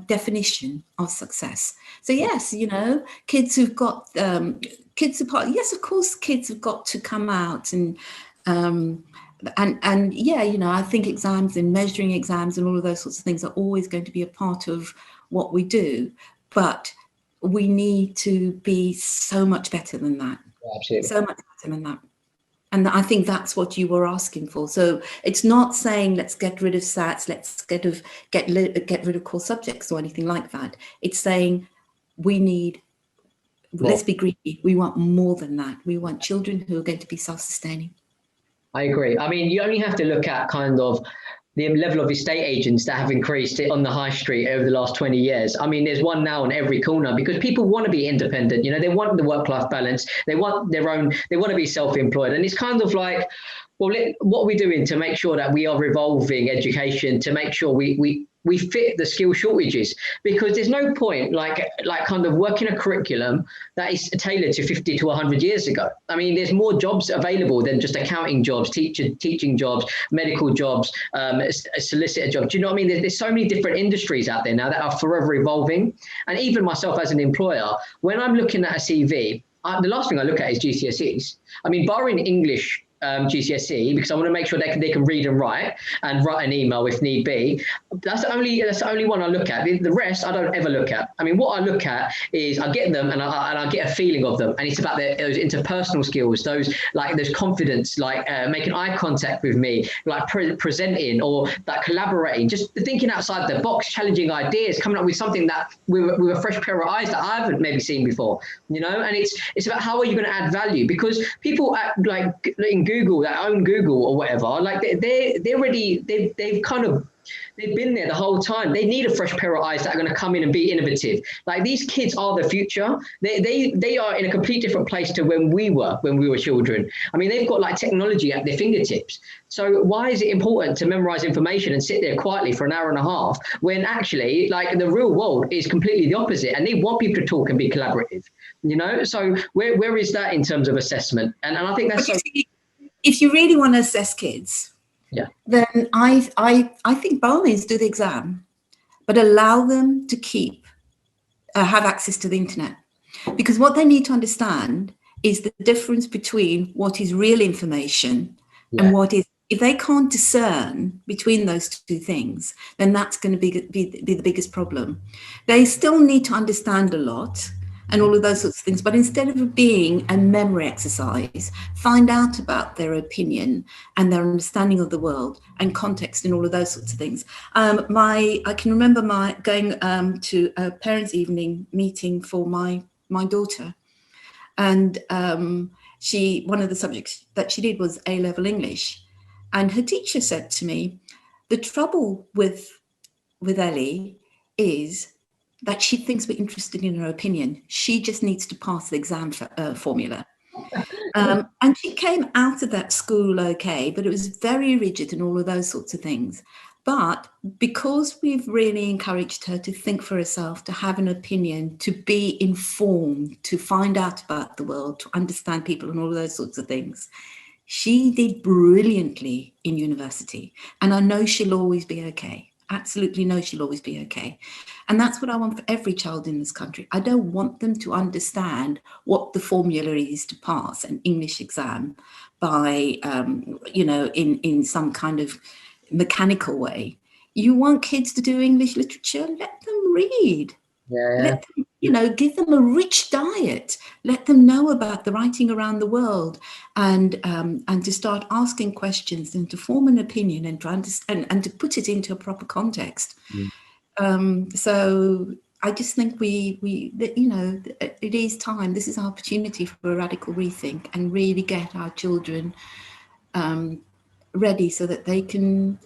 definition of success? So yes, you know, kids who've got yes, of course, kids have got to come out and yeah, you know, I think exams and measuring exams and all of those sorts of things are always going to be a part of what we do, but we need to be so much better than that. Absolutely. So much better than that. And I think that's what you were asking for. So it's not saying let's get rid of SATs, let's get rid of core subjects or anything like that. It's saying we need, let's be greedy. We want more than that. We want children who are going to be self-sustaining. I agree. I mean, you only have to look at kind of the level of estate agents that have increased on the high street over the last 20 years. I mean, there's one now on every corner because people want to be independent. You know, they want the work-life balance. They want their own, they want to be self-employed. And it's kind of like, well, what are we doing to make sure that we are revolving education, to make sure we fit the skill shortages? Because there's no point like kind of working a curriculum that is tailored to 50 to 100 years ago. I mean, there's more jobs available than just accounting jobs, teaching jobs, medical jobs, solicitor jobs. Do you know what I mean? There's so many different industries out there now that are forever evolving. And even myself as an employer, when I'm looking at a CV, the last thing I look at is GCSEs. I mean, barring English GCSE because I want to make sure they can read and write an email if need be. That's the only one I look at. The rest I don't ever look at. I mean, what I look at is I get them and I get a feeling of them, and it's about those interpersonal skills, those confidence, making eye contact with me, like presenting or that collaborating, just thinking outside the box, challenging ideas, coming up with something that with a fresh pair of eyes that I haven't maybe seen before, and it's about how are you going to add value, because people in Google, that own Google or whatever, they've been there the whole time. They need a fresh pair of eyes that are going to come in and be innovative. Like, these kids are the future. They are in a complete different place to when we were children. I mean, they've got technology at their fingertips. So why is it important to memorize information and sit there quietly for an hour and a half when actually the real world is completely the opposite, and they want people to talk and be collaborative, So where is that in terms of assessment? And I think that's if you really want to assess kids, then I think by all means do the exam, but allow them to have access to the internet, because what they need to understand is the difference between what is real information and what is. If they can't discern between those two things, then that's going to be the biggest problem. They still need to understand a lot and all of those sorts of things. But instead of it being a memory exercise, find out about their opinion and their understanding of the world and context and all of those sorts of things. I can remember going to a parents' evening meeting for my daughter, and one of the subjects that she did was A-level English, and her teacher said to me, "The trouble with Ellie is that she thinks we're interested in her opinion. She just needs to pass the exam formula." And she came out of that school okay, but it was very rigid and all of those sorts of things. But because we've really encouraged her to think for herself, to have an opinion, to be informed, to find out about the world, to understand people and all of those sorts of things, she did brilliantly in university. And I know she'll always be okay. Absolutely know she'll always be okay. And that's what I want for every child in this country. I don't want them to understand what the formula is to pass an English exam by, in some kind of mechanical way. You want kids to do English literature? Let them read. Let them, give them a rich diet. Let them know about the writing around the world, and to start asking questions and to form an opinion and to understand and to put it into a proper context. So I just think it is time. This is our opportunity for a radical rethink and really get our children ready so that they can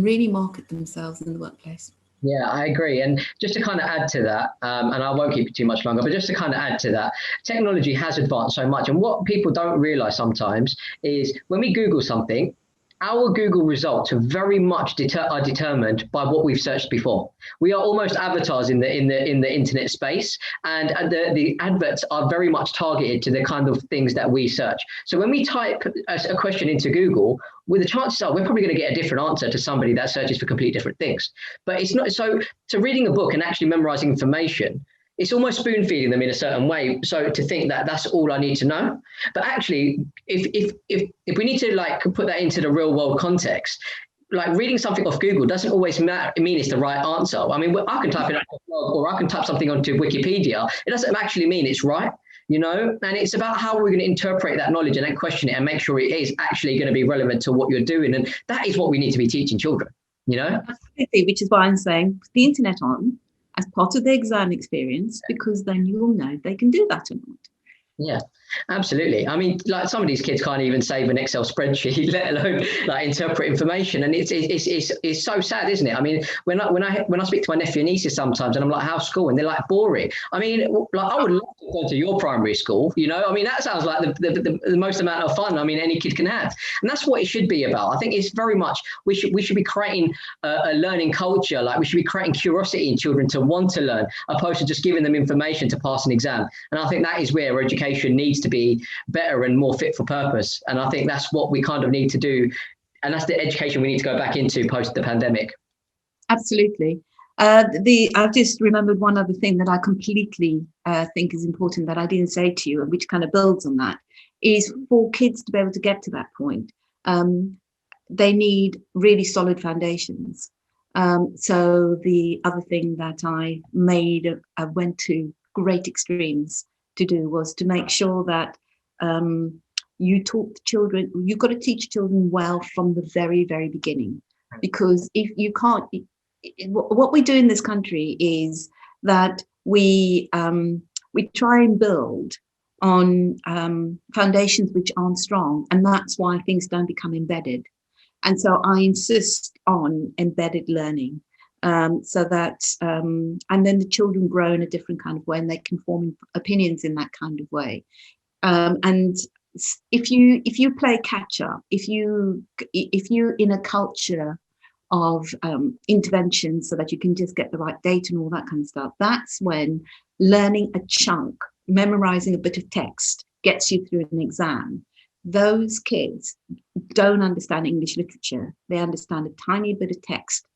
really market themselves in the workplace. Yeah, I agree. And just to kind of add to that, and I won't keep it too much longer, but just to kind of add to that, technology has advanced so much. And what people don't realize sometimes is when we Google something, our Google results are very much are determined by what we've searched before. We are almost avatars in the internet space, and the adverts are very much targeted to the kind of things that we search. So when we type a question into Google, the chances are we're probably going to get a different answer to somebody that searches for completely different things. But it's not so reading a book and actually memorizing information, it's almost spoon feeding them in a certain way. So to think that that's all I need to know. But actually, if we need to put that into the real world context, reading something off Google doesn't always mean it's the right answer. I mean, I can type it up on a blog, or I can type something onto Wikipedia. It doesn't actually mean it's right, and it's about how we're going to interpret that knowledge and then question it and make sure it is actually going to be relevant to what you're doing. And that is what we need to be teaching children, Absolutely, which is why I'm saying put the internet on as part of the exam experience, because then you'll know they can do that or not. Yeah, absolutely. I mean, some of these kids can't even save an Excel spreadsheet, let alone interpret information. And it's so sad, isn't it? I mean, when I speak to my nephew and nieces sometimes, and I'm like, "How's school?" and they're like, "Boring." I mean, I would love to go to your primary school. I mean, that sounds like the most amount of fun. I mean, any kid can have, and that's what it should be about. I think it's very much we should be creating a learning culture. We should be creating curiosity in children to want to learn, opposed to just giving them information to pass an exam. And I think that is where education needs to be better and more fit for purpose. And I think that's what we kind of need to do. And that's the education we need to go back into post the pandemic. Absolutely. I've just remembered one other thing that I completely think is important that I didn't say to you, and which kind of builds on that, is for kids to be able to get to that point. They need really solid foundations. So the other thing that I went to great extremes to do was to make sure that you taught the children, you've got to teach children well from the very, very beginning. Because if you can't, what we do in this country is that we try and build on foundations which aren't strong, and that's why things don't become embedded. And so I insist on embedded learning, so that and then the children grow in a different kind of way, and they can form opinions in that kind of way. And if you play catch up, if you're in a culture of intervention so that you can just get the right data and all that kind of stuff, that's when learning a chunk, memorizing a bit of text gets you through an exam. Those kids don't understand English literature. They understand a tiny bit of text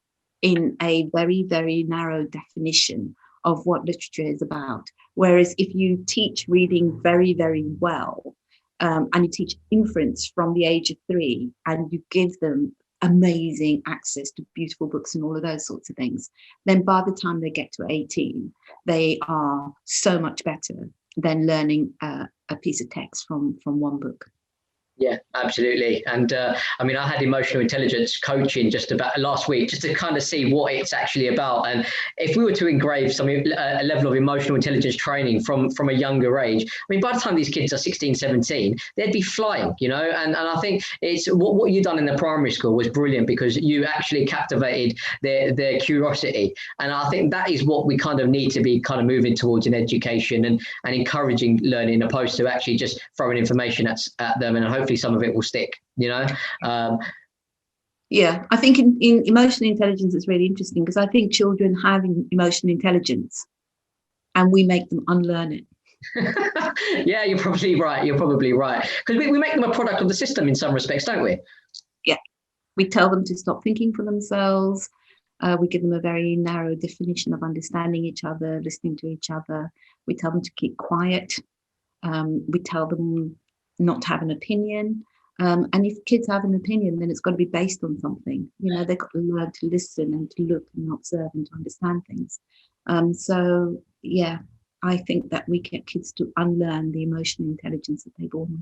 in a very, very narrow definition of what literature is about. Whereas if you teach reading very, very well, and you teach inference from the age of 3, and you give them amazing access to beautiful books and all of those sorts of things, then by the time they get to 18, they are so much better than learning a piece of text from one book. Yeah, absolutely. And I mean, I had emotional intelligence coaching just about last week, just to kind of see what it's actually about. And if we were to engrave a level of emotional intelligence training from a younger age, I mean, by the time these kids are 16, 17, they'd be flying, you know. And I think it's what you've done in the primary school was brilliant, because you actually captivated their curiosity. And I think that is what we kind of need to be kind of moving towards in education, and encouraging learning, opposed to actually just throwing information at them, and hopefully some of it will stick, you know. Yeah, I think in emotional intelligence it's really interesting, because I think children have emotional intelligence and we make them unlearn it. Yeah, you're probably right. Because we make them a product of the system in some respects, don't we? Yeah, we tell them to stop thinking for themselves. We give them a very narrow definition of understanding each other, listening to each other. We tell them to keep quiet. We tell them not to have an opinion. And if kids have an opinion, then it's got to be based on something. You know, they've got to learn to listen and to look and observe and to understand things. So, yeah, I think that we get kids to unlearn the emotional intelligence that they're born with.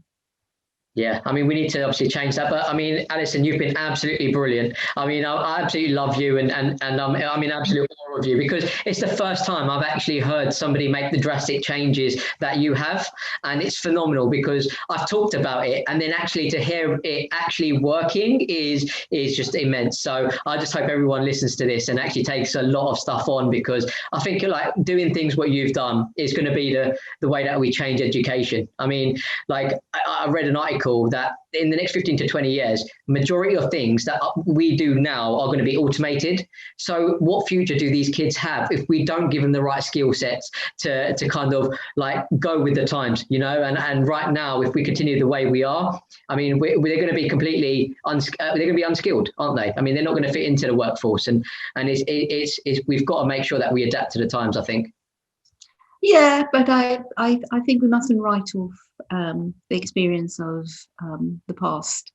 Yeah, I mean, we need to obviously change that. But I mean, Alison, you've been absolutely brilliant. I mean, I absolutely love you, and I mean, absolute awe of you, because it's the first time I've actually heard somebody make the drastic changes that you have, and it's phenomenal, because I've talked about it, and then actually to hear it actually working is just immense. So I just hope everyone listens to this and actually takes a lot of stuff on, because I think like doing things what you've done is going to be the way that we change education. I mean, like I read an article that in the next 15 to 20 years, majority of things that we do now are going to be automated. So what future do these kids have if we don't give them the right skill sets to kind of like go with the times, you know? And right now, if we continue the way we are, I mean, they're going to be completely they're going to be unskilled, aren't they? I mean, they're not going to fit into the workforce, and it's we've got to make sure that we adapt to the times, I think. Yeah, but I think we mustn't write off the experience of the past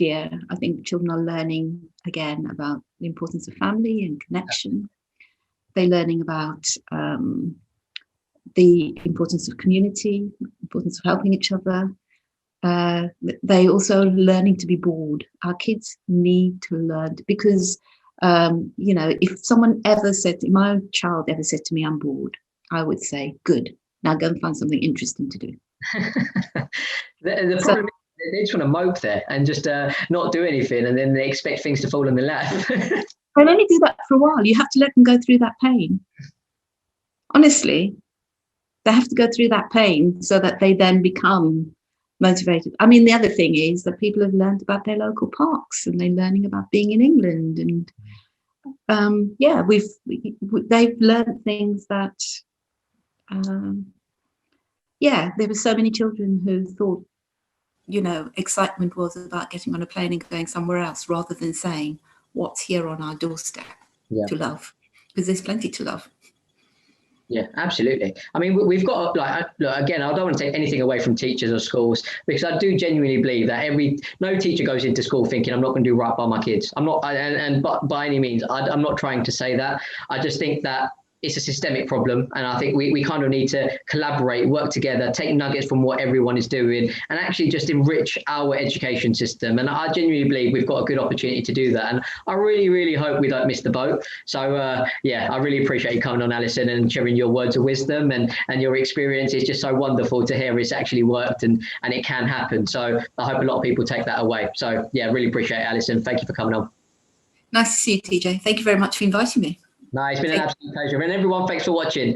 year. I think children are learning again about the importance of family and connection. They're learning about the importance of community, importance of helping each other. They also learning to be bored. Our kids need to learn, because you know, if someone ever said, my own child ever said to me, I'm bored, I would say, good, now go and find something interesting to do. The problem is they just want to mope there and just not do anything, and then they expect things to fall in the lap. They'll only do that for a while. You have to let them go through that pain. Honestly, they have to go through that pain so that they then become motivated. I mean, the other thing is that people have learned about their local parks, and they're learning about being in England, and yeah, they've learned things that yeah, there were so many children who thought, you know, excitement was about getting on a plane and going somewhere else, rather than saying what's here on our doorstep. to love, because there's plenty to love. Yeah, absolutely. I mean, we've got, like, look, again, I don't want to take anything away from teachers or schools, because I do genuinely believe that no teacher goes into school thinking I'm not going to do right by my kids. I'm not, but by any means, I'm not trying to say that. I just think that it's a systemic problem, and I think we kind of need to collaborate, work together, take nuggets from what everyone is doing, and actually just enrich our education system. And I genuinely believe we've got a good opportunity to do that, and I really, really hope we don't miss the boat. So yeah, I really appreciate you coming on, Alison, and sharing your words of wisdom, and your experience is just so wonderful to hear it's actually worked, and it can happen. So I hope a lot of people take that away. So yeah, really appreciate it, Alison. Thank you for coming on. Nice to see you, TJ. Thank you very much for inviting me. No, it's been an absolute pleasure. And everyone, thanks for watching.